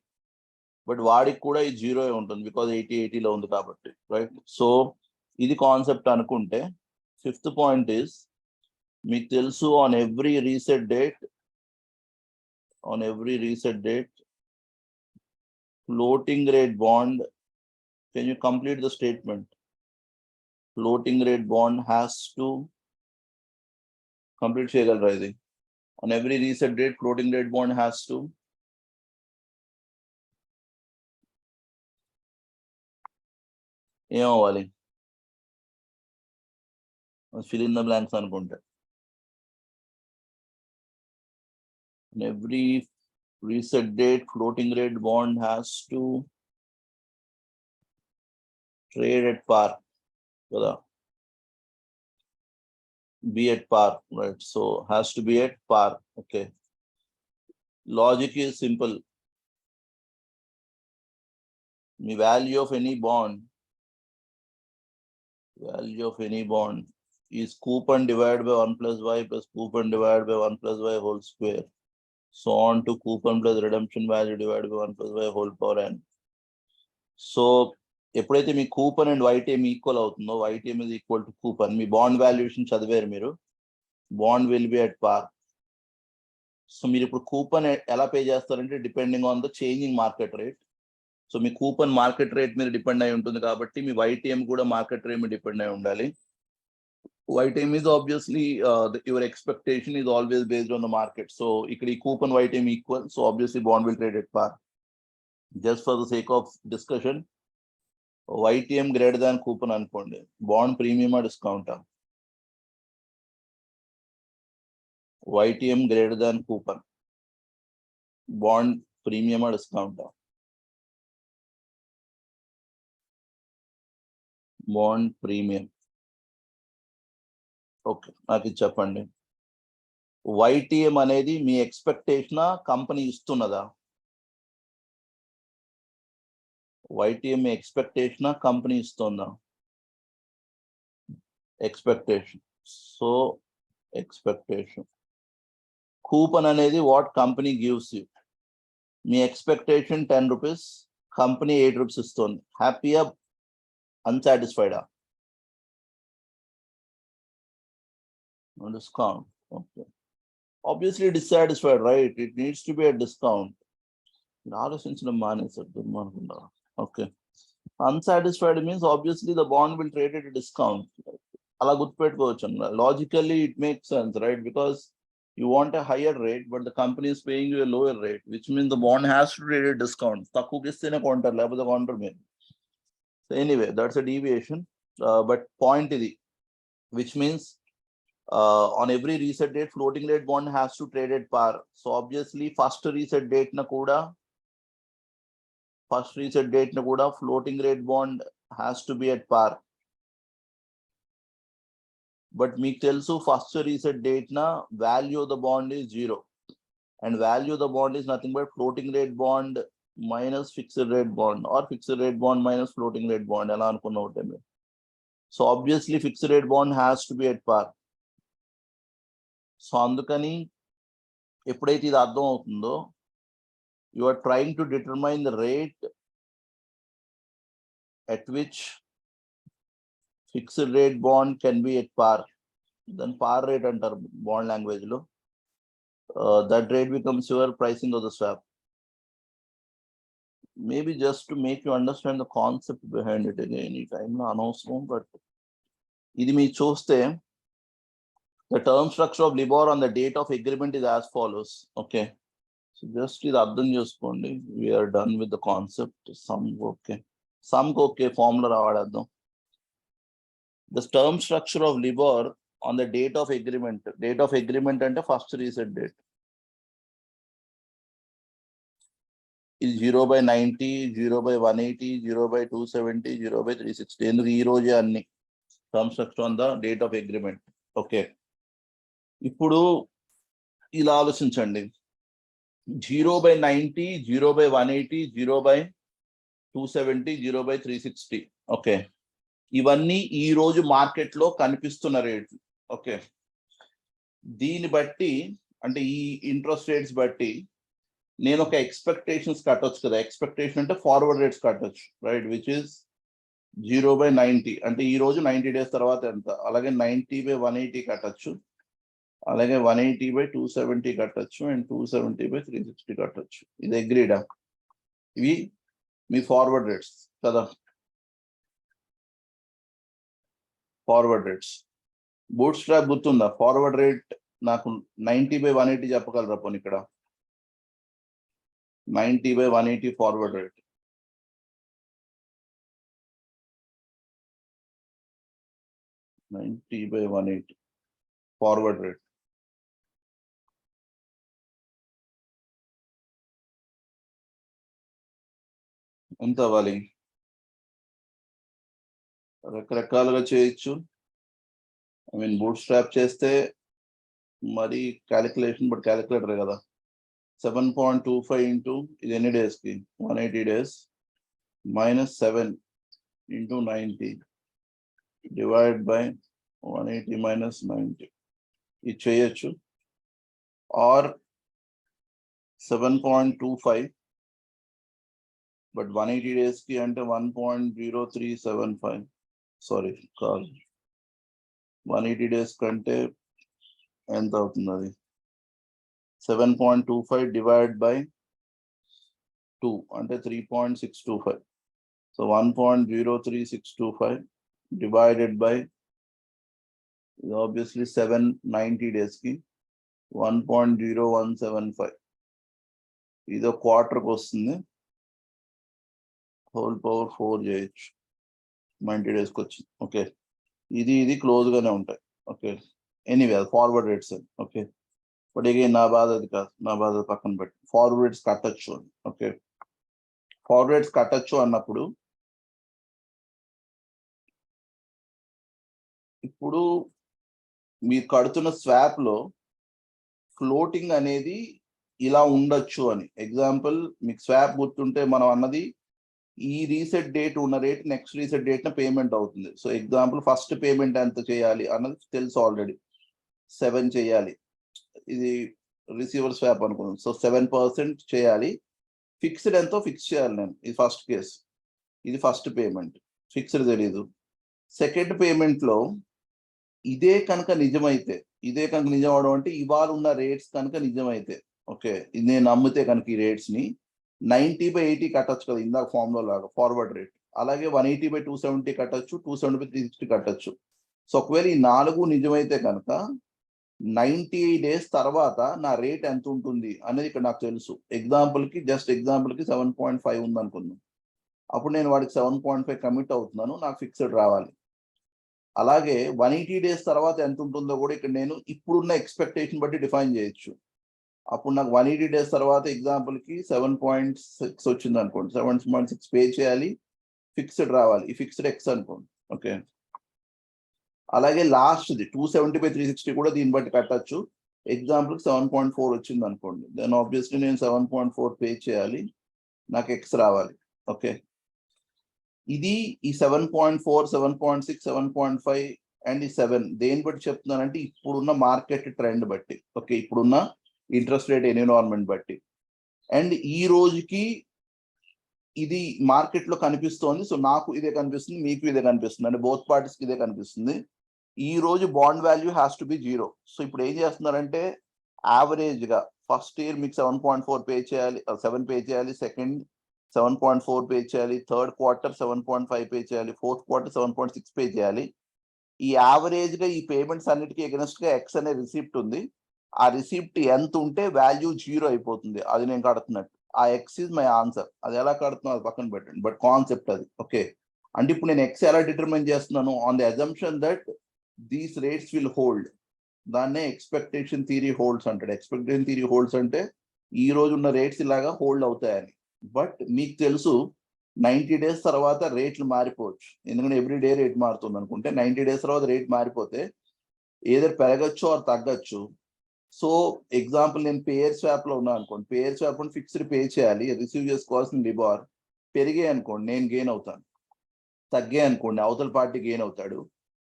But వాడికి కూడా ఈ 0 ఉంటుంది బికాజ్ 80-80లో ఉంది కాబట్టి, రైట్? సో ఇది కాన్సెప్ట్ అనుకుంటే ఫిఫ్త్ పాయింట్ ఇస్ మీకు తెలుసు on every reset date floating rate bond, can you complete the statement? Floating rate bond has to complete చేయగలరా ఇది? On every reset date, floating rate bond has to ఏమవ్వాలి? fill in the blanks అనుకుంటే. On every reset date, floating rate bond has to trade at par, కదా? Be at par, right? So has to be at par. Okay. Logic is simple. The value of any bond is coupon divided by 1 plus y plus coupon divided by 1 plus y whole square. So on to coupon plus redemption value divided by 1 plus y whole power n. So ఎప్పుడైతే మీ coupon and YTM equal అవుతుందో, YTM is equal to coupon, me bond valuation చదివారు మీరు, bond will be at పార్. So మీరు ఇప్పుడు coupon ఎలా pay చేస్తారంటే depending on the changing market rate. So me coupon market rate మీద డిపెండ్ అయి ఉంటుంది కాబట్టి మీ వైటీఎం కూడా మార్కెట్ రేట్ మీద డిపెండ్ అయి ఉండాలి. YTM is obviously your expectation is always based on the market. So ikkada coupon YTM equal, so obviously bond will trade at par. Just for the sake of discussion, YTM greater than coupon anukondi, bond premium or discount? YTM greater than coupon, bond premium or discount? Bond premium. Okay, నాకు ఇది చెప్పండి. YTM అనేది మీ ఎక్స్పెక్టేషనా company ఇస్తున్నదా? YTM మీ ఎక్స్పెక్టేషనా company ఇస్తుందా? Expectation. So expectation. Coupon అనేది what company gives you. Me expectation 10 rupees, company 8 rupees ఇస్తుంది. హ్యాపీయా, అన్సాటిస్ఫైడా? Discount. Okay. Obviously dissatisfied, right? It needs to be a discount. Okay. Unsatisfied means obviously the bond will trade at a discount. Logically it makes sense, right? Because You want a higher rate, but the company is paying you a lower rate, which means the bond has to trade at discount. So anyway, that's a deviation. But point is, which means on every reset date, floating rate bond has to trade at par. So obviously, first reset date na kuda, floating rate bond has to be at par. But meek telsu first reset date na value of the bond is 0. And value of the bond is nothing but floating rate bond minus fixed rate bond, or fixed rate bond minus floating rate bond. So obviously fixed rate bond has to be at par. So andukani eppudaithe idi ardham avutundo, you are trying to determine the rate at which fixed rate bond can be at par. Then par rate antaru bond language lo. That rate becomes your pricing of the swap. Maybe just to make you understand the concept behind it again, anytime announcement, but idi mee chuste, the term structure of LIBOR on the date of agreement is as follows. Okay, so just ఇది అర్థం చేసుకోండి. We are done with the concept. Some okay formula రావాడద్దాం. The term structure of LIBOR on the date of agreement. Date of agreement అంటే first reset date is 0/90, 0/180, 0/270, 0/360. ఎందుకు ఈ రోజే అన్ని term structure on the date of agreement. Okay, ఇప్పుడు ఇలా ఆలోచించండి. 0/90, 0/180, 0/270, 0/360. Okay, ఇవన్నీ ఈ రోజు మార్కెట్ లో కనిపిస్తున్న రేట్లు. ఓకే, దీన్ని బట్టి అంటే ఈ ఇంట్రెస్ట్ రేట్స్ బట్టి నేను ఒక ఎక్స్పెక్టేషన్స్ కట్టొచ్చు కదా. ఎక్స్పెక్టేషన్ అంటే ఫార్వర్డ్ రేట్స్ కట్టొచ్చు, రైట్, విచ్ ఇస్ 0/90. అంటే ఈ రోజు 90 days తర్వాత ఎంత, అలాగే 90/180 కట్టొచ్చు, అలాగే 180/270 కట్టొచ్చు, అండ్ 270/360 కట్టొచ్చు. ఇది అగ్రీడా? ఇవి మీ ఫార్వర్డ్ రేట్స్ కదా. ఫార్వర్డ్ రేట్స్ బూట్ స్ట్రాప్ గుర్తుందా? ఫార్వర్డ్ రేట్ నాకు 90/180 చెప్పగలరా? పోనీ ఇక్కడ 90/180 ఫార్వర్డ్ రేట్. ఫార్వర్డ్ రేట్ ఎంత అవ్వాలి? రకరకాలుగా చేయొచ్చు. ఐ మీన్ బూట్ స్ట్రాప్ చేస్తే మరి క్యాలిక్యులేషన్, బట్ క్యాలిక్యులేటర్ కదా. 7.25 ఇంటూ ఇది ఎన్ని డేస్ కి? 180 days minus 7 into 90 divided by 180 minus 90. ఇది చేయొచ్చు. ఆర్ 7.25, బట్ 180 days కి అంటే 1.0375. సారీ కాదు, 180 days కంటే ఎంత అవుతుంది అది? 7.25 divided by 2 అంటే 3.625. So 1.03625 divided by obviously 790 days కి 1.0175. ఇదో క్వార్టర్కి వస్తుంది. హోల్ పవర్ 4 చేయొచ్చు, 90 days కి వచ్చింది. ఓకే, ఇది క్లోజ్ గానే ఉంటాయి. Okay, anyway forward rates. Okay, but again నా బాధ అది కాదు, నా బాధ పక్కన పెట్టి ఫార్వర్డ్ రేట్స్ కట్టచ్చు. ఓకే, ఫార్వర్డ్ రేట్స్ కట్టచ్చు అన్నప్పుడు ఇప్పుడు మీరు కడుతున్న స్వాప్ లో ఫ్లోటింగ్ అనేది ఇలా ఉండొచ్చు అని. ఎగ్జాంపుల్, మీకు స్వాప్ గుర్తుంటే మనం అన్నది ఈ రీసెట్ డేట్ ఉన్న రేట్ నెక్స్ట్ రీసెట్ డేట్ న పేమెంట్ అవుతుంది. సో ఎగ్జాంపుల్ ఫస్ట్ పేమెంట్ ఎంత చేయాలి అన్నది తెలుసు ఆల్రెడీ, 7 చేయాలి. ఇది రిసీవర్ స్వాప్ అనుకున్నాం. సో 7% చేయాలి. ఫిక్స్డ్ ఎంతో ఫిక్స్ చేయాలి నేను. ఇది ఫస్ట్ కేసు, ఇది ఫస్ట్ పేమెంట్. ఫిక్స్డ్ తెలీదు. సెకండ్ పేమెంట్ లో ఇదే కనుక నిజమైతే, ఇదే కనుక నిజం అవడం అంటే ఇవాళ ఉన్న రేట్స్ కనుక నిజమైతే, ఓకే, ఇది నేను నమ్మితే కనుక ఈ రేట్స్ ని 90/80 కట్టచ్చు కదా ఇందాక ఫామ్ లో లాగా ఫార్వర్డ్ రేట్. అలాగే 180/270 కట్టచ్చు, 270/360 కట్టచ్చు. సో ఒకవేళ ఈ 4 నిజమైతే కనుక 90 days తర్వాత నా రేట్ ఎంత ఉంటుంది అనేది ఇక్కడ నాకు తెలుసు. ఎగ్జాంపుల్కి 7.5 ఉంది అనుకుందాం. అప్పుడు నేను వాడికి 7.5 కమిట్ అవుతున్నాను, నాకు ఫిక్స్డ్ రావాలి. అలాగే 180 days తర్వాత ఎంత ఉంటుందో కూడా ఇక్కడ నేను ఇప్పుడున్న ఎక్స్పెక్టేషన్ బట్టి డిఫైన్ చేయొచ్చు. అప్పుడు నాకు 180 days తర్వాత ఎగ్జాంపుల్కి 7.6 వచ్చింది అనుకోండి, 7.6 పే చేయాలి, ఫిక్స్డ్ రావాలి. ఈ ఫిక్స్డ్ ఎక్స్ అనుకోండి. ఓకే, అలాగే లాస్ట్ది 270/360 కూడా దీన్ని బట్టి కట్టచ్చు. ఎగ్జాంపుల్కి 7.4 వచ్చింది అనుకోండి, దెన్ ఆబ్వియస్లీ నేను 7.4 పే చేయాలి, నాకు ఎక్స్ రావాలి. ఓకే, ఇది ఈ 7.4, 7.6, 7.5 అండ్ ఈ 7 దేని బట్టి చెప్తున్నానంటే ఇప్పుడున్న మార్కెట్ ట్రెండ్ బట్టి. ఓకే, ఇప్పుడున్న ఇంట్రెస్ట్ రేట్ ఎన్విరాన్మెంట్ బట్టి. అండ్ ఈ రోజుకి ఇది మార్కెట్ లో కనిపిస్తోంది. సో నాకు ఇదే కనిపిస్తుంది, మీకు ఇదే కనిపిస్తుంది, అంటే బోత్ పార్టీస్ కి ఇదే కనిపిస్తుంది. ఈ రోజు bond value has to be 0. So ఇప్పుడు ఏం చేస్తున్నారంటే యావరేజ్ గా ఫస్ట్ ఇయర్ మీకు 7.4 పే చేయాలి, 7 పే చేయాలి, సెకండ్ 7.4 పే చేయాలి, థర్డ్ క్వార్టర్ 7.5 పే చేయాలి, ఫోర్త్ క్వార్టర్ 7.6 పే చేయాలి. ఈ యావరేజ్ గా ఈ పేమెంట్స్ అన్నిటికీ ఎగనెస్ట్ గా ఎక్స్ అనే రిసిప్ట్ ఉంది. ఆ రిసిప్ట్ ఎంత ఉంటే వాల్యూ 0 అయిపోతుంది, అది నేను కడుతున్నట్టు. ఆ ఎక్స్ ఇస్ మై ఆన్సర్. అది ఎలా కడుతున్నా అది పక్కన పెట్టండి, బట్ కాన్సెప్ట్ అది. ఓకే, అంటే ఇప్పుడు నేను ఎక్స్ ఎలా డిటర్మైన్ చేస్తున్నాను? On the assumption that these rates will hold. దాన్నే ఎక్స్పెక్టేషన్ థియరీ హోల్డ్స్ అంటాడు. ఎక్స్పెక్టేషన్ థియరీ హోల్డ్స్ అంటే ఈ రోజు ఉన్న రేట్స్ ఇలాగా హోల్డ్ అవుతాయని. బట్ మీకు తెలుసు 90 days తర్వాత రేట్లు మారిపోవచ్చు, ఎందుకంటే ఎవ్రీ డే రేట్ మారుతుంది అనుకుంటే 90 days తర్వాత రేట్ మారిపోతే ఏదో పెరగచ్చు ఆర్ తగ్గచ్చు. సో ఎగ్జాంపుల్ నేను పేయర్ స్వాప్ లో ఉన్నా అనుకోండి, పేయర్ స్వాప్ ఫిక్స్డ్ పే చేయాలి, రిసీవ్ చేసుకోవాల్సిన లిబార్ పెరిగే అనుకోండి నేను గెయిన్ అవుతాను, తగ్గే అనుకోండి అవతల పార్టీ గెయిన్ అవుతాడు.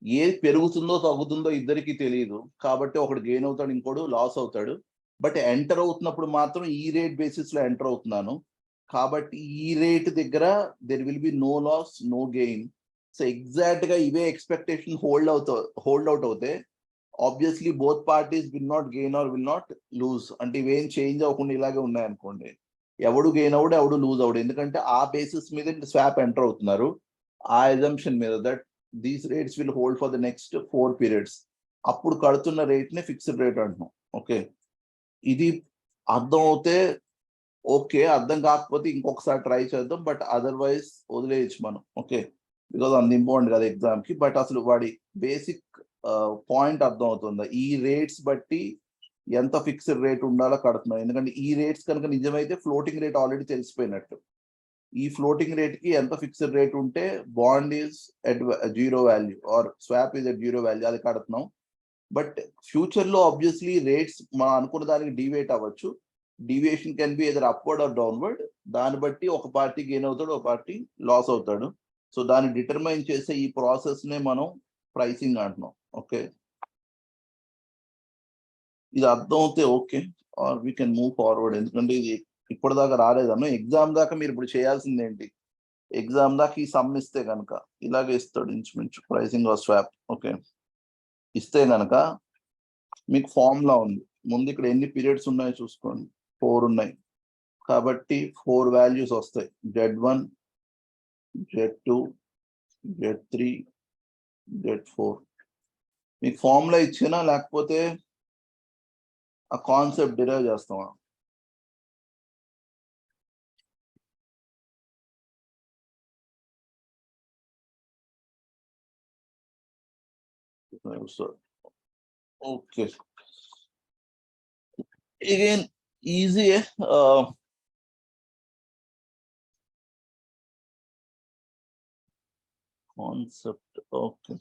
ఏది పెరుగుతుందో తగ్గుతుందో ఇద్దరికి తెలియదు, కాబట్టి ఒకడు గెయిన్ అవుతాడు, ఇంకోడు లాస్ అవుతాడు. బట్ ఎంటర్ అవుతున్నప్పుడు మాత్రం ఈ రేట్ బేసిస్ లో ఎంటర్ అవుతున్నాను, కాబట్టి ఈ రేట్ దగ్గర there will be no loss, no gain. So exact గా ఇవే ఎక్స్పెక్టేషన్ హోల్డ్ అవుట్ అవుతే obviously both parties will not gain or will not lose. అంటే ఇవేం చేంజ్ అవ్వకుండా ఇలాగే ఉన్నాయనుకోండి, ఎవడు గెయిన్ అవుడు ఎవడు లూజ్ అవుడు, ఎందుకంటే ఆ బేసిస్ మీద స్వాప్ ఎంటర్ అవుతున్నారు, ఆ అజంప్షన్ మీద that these rates will hold for the next 4 periods. అప్పుడు కడుతున్న రేట్ ని ఫిక్స్డ్ రేట్ అంటున్నాం. ఓకే, ఇది అర్థం అవుతే ఓకే, అర్థం కాకపోతే ఇంకొకసారి ట్రై చేద్దాం, బట్ అదర్వైజ్ వదిలేయచ్చు మనం. ఓకే, బికాజ్ అంత ఇంపార్టెంట్ కదా ఎగ్జామ్ కి. బట్ అసలు వాడి బేసిక్ పాయింట్ అర్థం అవుతుందా? ఈ రేట్స్ బట్టి ఎంత ఫిక్స్డ్ రేట్ ఉండాలో కడుతున్నాం, ఎందుకంటే ఈ రేట్స్ కనుక నిజమైతే ఫ్లోటింగ్ రేట్ ఆల్రెడీ తెలిసిపోయినట్టు. ఈ ఫ్లోటింగ్ రేట్ కి ఎంత ఫిక్స్డ్ రేట్ ఉంటే bond is at 0 value or swap is at 0 value, అది కడుతున్నాం. బట్ ఫ్యూచర్ లో ఆబ్వియస్లీ రేట్స్ మనం అనుకున్న దానికి డివేట్ అవ్వచ్చు. Deviation can be either upward or downward. దాన్ని బట్టి ఒక పార్టీ గెయిన్ అవుతాడు, ఒక పార్టీ లాస్ అవుతాడు. సో దాన్ని డిటర్మైన్ చేసే ఈ ప్రాసెస్ నే మనం ప్రైసింగ్ అంటున్నాం. ఓకే, ఇది అర్థం అవుతే okay, or we can move forward. ఎందుకంటే ఇది ఇప్పటిదాకా రాలేదన్న. ఎగ్జామ్ దాకా మీరు ఇప్పుడు చేయాల్సింది ఏంటి? ఎగ్జామ్ దాకా ఈ సమ్ ఇస్తే కనుక ఇలాగే ఇస్తాడు ఇంచుమించు, ప్రైసింగ్ ఆర్ స్వాప్. ఓకే, ఇస్తే కనుక మీకు ఫార్ములా ఉంది ముందు. ఇక్కడ ఎన్ని పీరియడ్స్ ఉన్నాయో చూసుకోండి, 4 ఉన్నాయి, కాబట్టి 4 వాల్యూస్ వస్తాయి. Z1, Z2, Z3, Z4. మీకు ఫార్ములా ఇచ్చినా లేకపోతే ఆ కాన్సెప్ట్ డిరైవ్ చేస్తామా? Okay, again easy concept. Okay,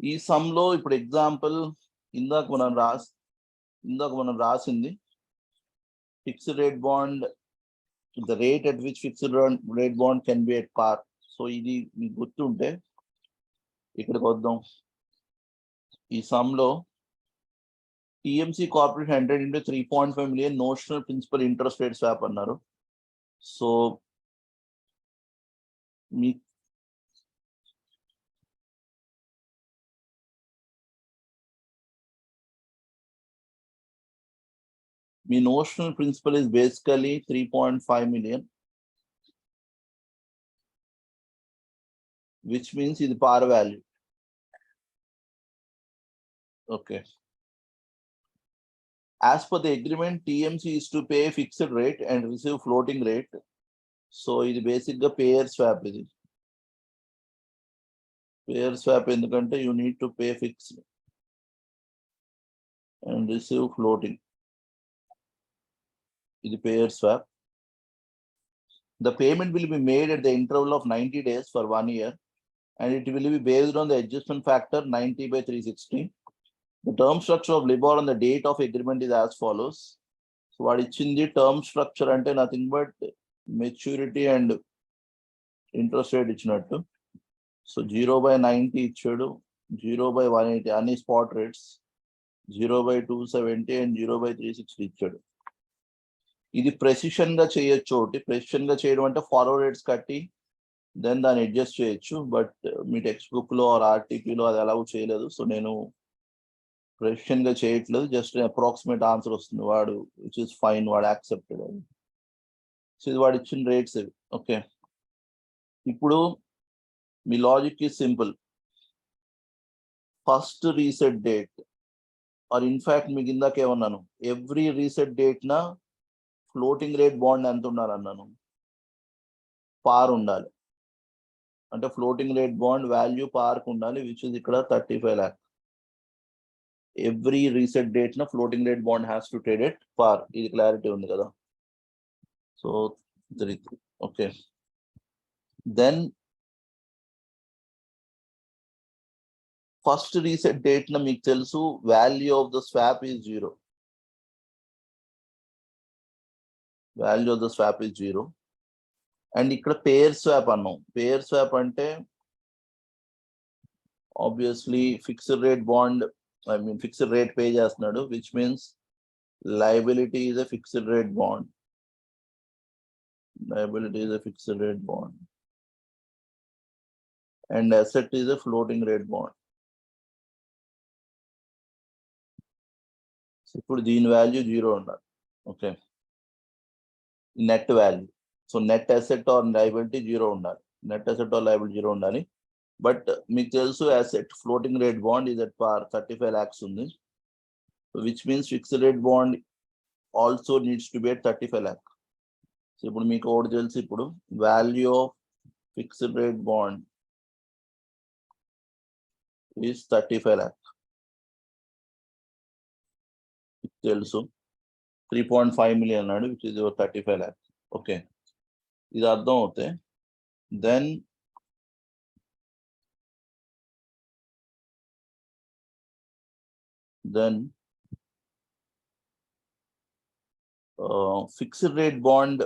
ఈ సమ్ లో ఇప్పుడు ఎగ్జాంపుల్ ఇందాక మనం రాసింది fixed rate bond, the rate at which fixed rate bond can be at par. సో ఇది మీకు గుర్తుంటే ఇక్కడికి వద్దాం. ఈ సమ్ లో TMC corporation entered into 3.5 million notional principal interest rate swap అన్నారు. సో మీ notional principal is basically 3.5 million. which means ఇది par value. Okay. As per the agreement, TMC is to pay fixed rate and receive floating rate. So ఇది basic గా payer swap ఇది. Payer swap ఎందుకంటే you need to pay fixed and receive floating. ఇది payer swap. The payment will be made at the interval of 90 days for 1 year, and it will be based on the adjustment factor 90/360. The term structure of LIBOR on the date of agreement is as follows. So what is in the term structure ante nothing but maturity and interest rate ఇచ్చినట్టు. So 0/90 ఇచ్చాడు, 0/180 అన్ని spot rates, 0/270 and 0/360 ఇచ్చాడు. ఇది precision గా చేయొచ్చు. ఒకటి precision గా చేయడం అంటే ఫార్వర్డ్ రేట్స్ కట్టి దెన్ దాన్ని అడ్జస్ట్ చేయొచ్చు. బట్ మీ టెక్స్ట్ బుక్ లో ఆర్ ఆర్టీపీలో అది అలౌ చేయలేదు. సో నేను ప్రెసిషన్ గా చేయట్లేదు, జస్ట్ అప్రాక్సిమేట్ ఆన్సర్ వస్తుంది వాడు, విచ్ ఇస్ ఫైన్, వాడు యాక్సెప్టెడ్. సో ఇది వాడు ఇచ్చిన రేట్స్ ఇవి. ఓకే, ఇప్పుడు మీ logic is simple. First reset date or in fact మీకు ఇందాక ఏమన్నాను, ఎవ్రీ రీసెట్ డేట్ నా ఫ్లోటింగ్ రేట్ బాండ్ ఎంత ఉండాలన్నాను, పార్ ఉండాలి. అంటే floating rate bond value par ఉండాలి, విచ్ ఇస్ ఇక్కడ 35 lakh. ఎవ్రీ రీసెట్ డేట్ నా floating rate bond has to trade at par. ఇది క్లారిటీ ఉంది కదా. So 33. Okay, then first reset date నా మీకు తెలుసు value of the swap is 0. Value of the swap is 0. And ఇక్కడ payer swap అన్నాం. Payer swap అంటే obviously fixed rate bond, I mean fixed rate pay చేస్తున్నాడు, which means liability is a fixed rate bond. Liability is a fixed rate bond and asset is a floating rate bond. So ఇప్పుడు దీని value 0 ఉండాలి. Okay, net value. So net asset or liability 0 ఉండాలి. Net asset or liability 0 ఉండాలి. But మీకు తెలుసు asset floating rate bond is at పార్ 35 lakhs ఉంది. So which means fixed rate bond also needs to be at 35 lakh. So ఇప్పుడు మీకు ఒకటి తెలుసు, ఇప్పుడు value of fixed rate bond is 35 lakh. తెలుసు 3.5 million అన్నాడు, విచ్ ఇస్ 35 lakh. ఓకే, ఇది అర్థం అవుతే then fixed rate bond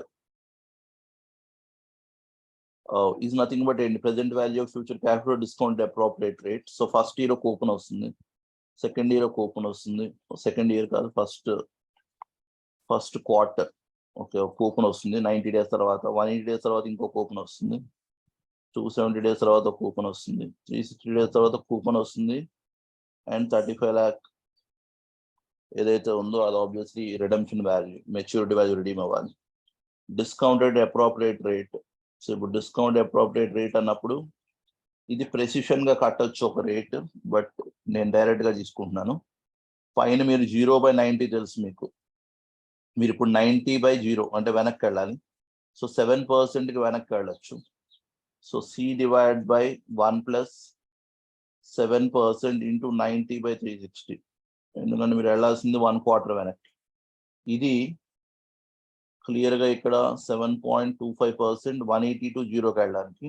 is nothing but a present value of future cash flow discount the appropriate rate. So first year coupon వస్తుంది, second year coupon వస్తుంది, second year కాదు first quarter. Okay, coupon వస్తుంది 90 days తర్వాత, 180 days తర్వాత ఇంకో coupon వస్తుంది, 270 days తర్వాత coupon వస్తుంది, 360 days తర్వాత కూపన్ వస్తుంది, అండ్ 35 lakh ఏదైతే ఉందో అది obviously redemption value, maturity value redeem అవ్వాలి. Discounted appropriate rate. సో ఇప్పుడు డిస్కౌంట్ అప్రోప్రియేట్ రేట్ అన్నప్పుడు ఇది ప్రెసిషన్ గా కట్టొచ్చు ఒక రేట్, బట్ నేను డైరెక్ట్ గా తీసుకుంటున్నాను. పైన మీరు 0/90 తెలుసు మీకు, మీరు ఇప్పుడు 90/0 అంటే వెనక్కి వెళ్ళాలి. సో 7% కి వెనక్కి వెళ్ళొచ్చు. So C divide by 1 + 7% into 90/360. ఎందుకంటే మీరు వెళ్ళాల్సింది 1/4 వెనక్కి. ఇది క్లియర్ గా ఇక్కడ 7.25%, 180 to 0కి వెళ్ళడానికి.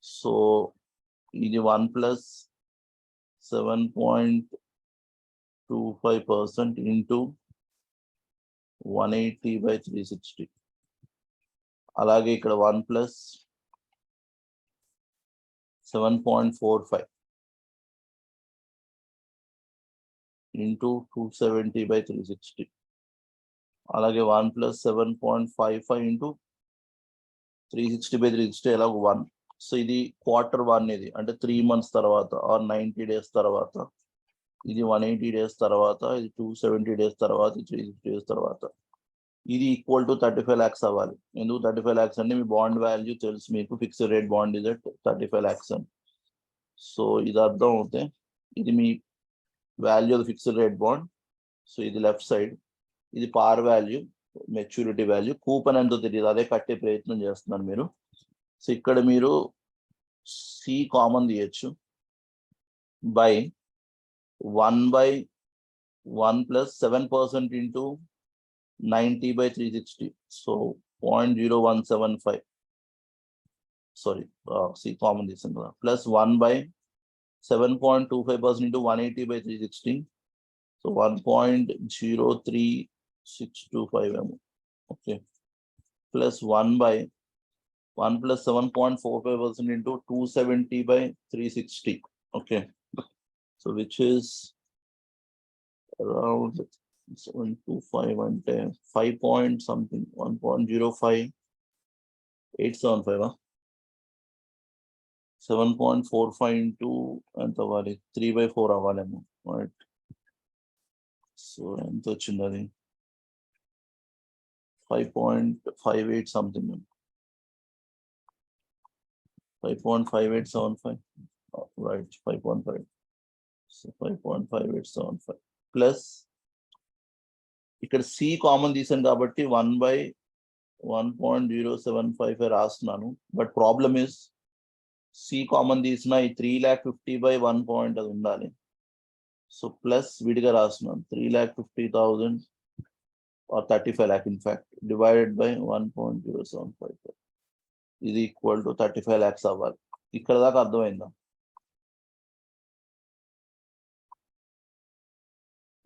సో ఇది 1 + 7.25% ఇంటూ 180/360. అలాగే ఇక్కడ 1 + 7.45 ఇంటూ 270/360. అలాగే 1 + 7.55 ఇంటూ 360/360 ఎలాగో 1. సో ఇది Q1 ఇది అంటే 3 months తర్వాత ఆర్ 90 days తర్వాత, ఇది 180 days తర్వాత, ఇది 270 days తర్వాత, 360 days తర్వాత. ఇది ఈక్వల్ టు 35 lakhs అవ్వాలి. ఎందుకు 35 lakhs అంటే మీ బాండ్ వాల్యూ తెలుసు మీకు, fixed rate bond is at 35 lakhs అని. సో ఇది అర్థం అవుతే ఇది మీ value of fixed rate bond. So ఇది లెఫ్ట్ సైడ్, ఇది par value, maturity value, coupon ఎంతో తెలియదు, అదే కట్టే ప్రయత్నం చేస్తున్నారు మీరు. సో ఇక్కడ మీరు సి కామన్ తీయచ్చు by 1/1 plus 7% into 90/360. So 0.0175. Sorry, C common this plus 1/7.25% into 180/360. So 1.03625 okay, plus 1/1 plus 7.45% into 270/360. Okay, so which is around 725 and 5 point something, 1.05875. 7.45 into and 3/4 avalemo, right? So and the chinadi 5.58 something, 5.5875, right? 5.5, so 5.5875 plus ఇక్కడ C common తీసాను కాబట్టి 1/1.075 రాస్తున్నాను. But problem is C common తీసిన ఈ 3,50,000 point అది ఉండాలి. So plus విడిగా రాస్తున్నాను 3,50,000 or 35 lakh in fact divided by 1.075. ఇది ఈక్వల్ టు 35 lakhs అవ్వాలి. ఇక్కడ దాకా అర్థమైందా?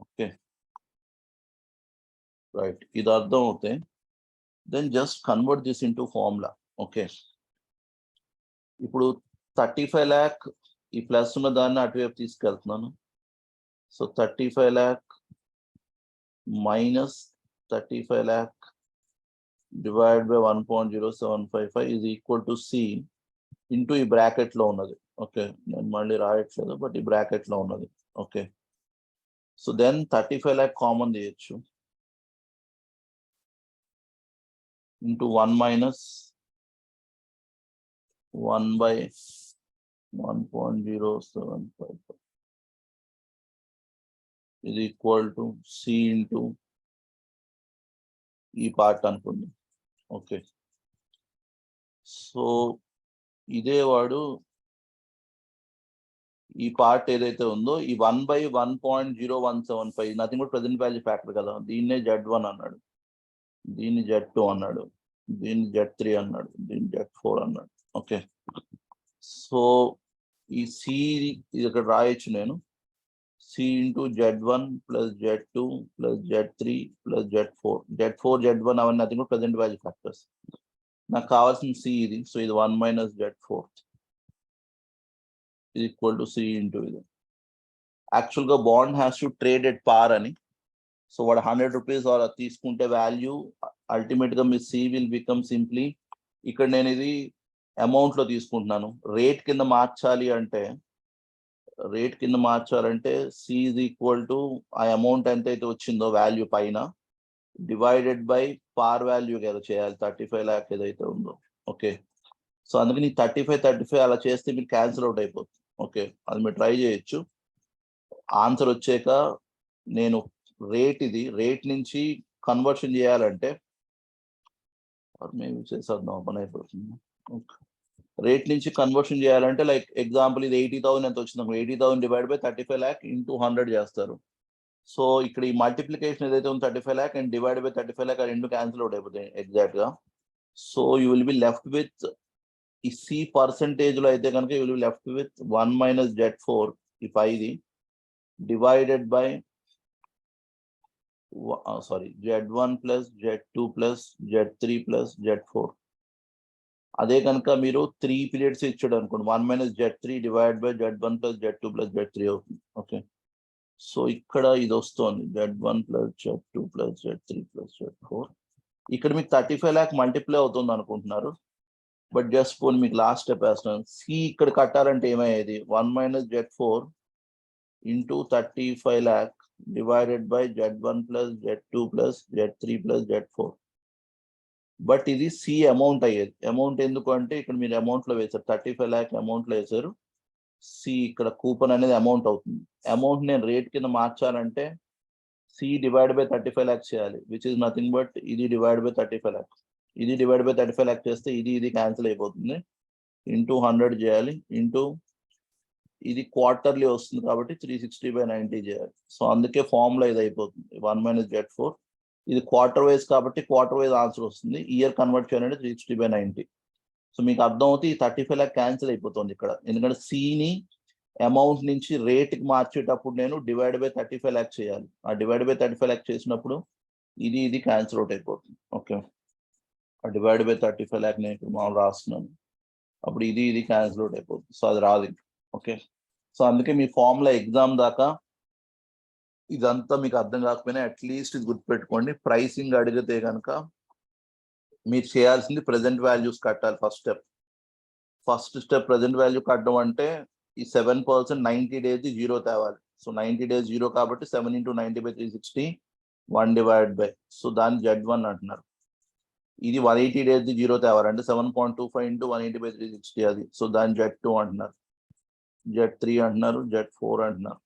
ఓకే రైట్, ఇది అర్థం అవుతే then just convert this into formula. Okay, ఇప్పుడు 35 lakh ఈ ప్లస్ ఉన్న దాన్ని అటువైపు తీసుకెళ్తున్నాను. So 35 lakh minus 35 lakh divided by 1.0755 is equal to C into ఈ బ్రాకెట్ లో ఉన్నది. ఓకే, నేను మళ్ళీ రాయట్లేదు, బట్ ఈ బ్రాకెట్ లో ఉన్నది. Okay, so then 35 lakh common తీయచ్చు into 1 minus 1/1.075 is equal to C into ఈ పార్ట్ అనుకుంది. ఓకే, సో ఇదే వాడు ఈ పార్ట్ ఏదైతే ఉందో ఈ 1/1.0175 nothing but present value factor కదా, దీన్నే Z1 అన్నాడు, దీన్ని Z2 అన్నాడు, దీన్ని Z3 అన్నాడు, దీన్ని Z4 అన్నాడు. ఓకే, సో ఈ సి ఇది ఇక్కడ రాయొచ్చు నేను, C into Z1 plus Z2 plus Z3 plus Z4. Z4, Z1 అవన్నీ nothing but present value factors. నాకు కావాల్సిన C ఇది, సో ఇది 1 minus Z4 is equal to C into ఇది. యాక్చువల్గా bond has to trade at పార్ అని. సో వాడు 100 రూపీస్ ఆర్ తీసుకుంటే వాల్యూ అల్టిమేట్ గా మీ సి విల్ బికమ్ సింప్లీ, ఇక్కడ నేను ఇది అమౌంట్ లో తీసుకుంటున్నాను, రేట్ కింద మార్చాలంటే సి ఈజ్ ఈక్వల్ టు ఆ అమౌంట్ ఎంత అయితే వచ్చిందో వాల్యూ పైన డివైడెడ్ బై పార్ వాల్యూ ఏదో చేయాలి, 35 lakh ఏదైతే ఉందో. ఓకే, సో అందుకని 35 అలా చేస్తే మీరు క్యాన్సిల్ అవుట్ అయిపోతుంది. ఓకే, అది మీరు ట్రై చేయొచ్చు. ఆన్సర్ వచ్చాక నేను రేట్ నుంచి కన్వర్షన్ చేయాలంటే మేము చేసేద్దాం, పని అయిపోతుంది. ఓకే, రేట్ నుంచి కన్వర్షన్ చేయాలంటే లైక్ ఎగ్జాంపుల్ ఇది 80,000 ఎంత వచ్చింది, 80,000 డివైడ్ బై 35 lakh ఇంటూ 100 చేస్తారు. సో ఇక్కడ ఈ మల్టిప్లికేషన్ ఏదైతే ఉంది 35 lakh and divide by 35 lakh రెండు క్యాన్సిల్ అవుట్ అయిపోతాయి ఎగ్జాక్ట్ గా. So you will be left with ఈ సి పర్సంటేజ్ లో అయితే కనుక you will be left with 1 minus Z4 ఈ 5 divided by Z1 plus Z2 plus Z3 plus Z4. అదే కనుక మీరు 3 periods ఇచ్చాడు అనుకోండి, 1 minus Z3 divide by Z1 plus Z2 plus Z3 అవుతుంది. ఓకే, సో ఇక్కడ ఇది వస్తుంది Z1 plus Z2 plus Z3 plus Z4. ఇక్కడ మీకు 35 lakh మల్టిప్లై అవుతుంది అనుకుంటున్నారు, బట్ జస్ట్ పోనీ మీకు లాస్ట్ స్టెప్ వేస్తున్నాను. సి ఇక్కడ కట్టాలంటే ఏమయ్యేది, 1 minus Z4 into 35 lakh divided by Z1 plus Z2 plus Z3 plus Z4. But ఇది సి అమౌంట్ అయ్యేది. అమౌంట్ ఎందుకు అంటే ఇక్కడ మీరు అమౌంట్ లో వేశారు 35 lakh అమౌంట్ లో వేశారు. సి ఇక్కడ కూపన్ అనేది అమౌంట్ అవుతుంది. అమౌంట్ నేను రేట్ కింద మార్చాలంటే సి డివైడ్ బై 35 lakhs చేయాలి, విచ్ ఇస్ నథింగ్ బట్ ఇది డివైడ్ బై 35 lakhs. ఇది డివైడ్ బై 35 lakhs చేస్తే ఇది క్యాన్సిల్ అయిపోతుంది. ఇంటూ 100 చేయాలి, ఇంటూ ఇది క్వార్టర్లీ వస్తుంది కాబట్టి 360/90 చేయాలి. సో అందుకే ఫార్ములా ఇది అయిపోతుంది 1 - Z4. ఇది క్వార్టర్ వైజ్ కాబట్టి క్వార్టర్ వైజ్ ఆన్సర్ వస్తుంది. ఇయర్ కన్వర్ట్ చేయాలంటే 360/90. సో మీకు అర్థం అవుతుంది ఈ 35 lakh క్యాన్సిల్ అయిపోతుంది ఇక్కడ, ఎందుకంటే సిని అమౌంట్ నుంచి రేట్కి మార్చేటప్పుడు నేను డివైడ్ బై 35 lakhs చేయాలి. ఆ డివైడ్ బై 35 lakhs చేసినప్పుడు ఇది క్యాన్సిల్ అవుట్ అయిపోతుంది. ఓకే, ఆ డివైడ్ బై 35 lakh నేను ఇప్పుడు మామూలు రాస్తున్నాను, అప్పుడు ఇది క్యాన్సిల్ అవుట్ అయిపోతుంది. సో అది రాదు. ఓకే, సో అందుకే మీ ఫార్ములా ఎగ్జామ్ దాకా ఇదంతా మీకు అర్థం కాకపోయినా అట్లీస్ట్ ఇది గుర్తుపెట్టుకోండి. ప్రైసింగ్ అడిగితే కనుక మీరు చేయాల్సింది ప్రెసెంట్ వాల్యూస్ కట్టాలి. ఫస్ట్ స్టెప్ ప్రెసెంట్ వాల్యూ కట్టడం అంటే ఈ 7% 90 days జీరో తేవాలి. సో 90 days జీరో కాబట్టి 7 × 90/360 1 divided by, సో దాన్ని Z1 అంటున్నారు. ఇది 180 days జీరో తేవాలి అంటే 7.25 × 180/360 అది. సో దాన్ని Z2 అంటున్నారు, Z3 అంటున్నారు, Z4 అంటున్నారు.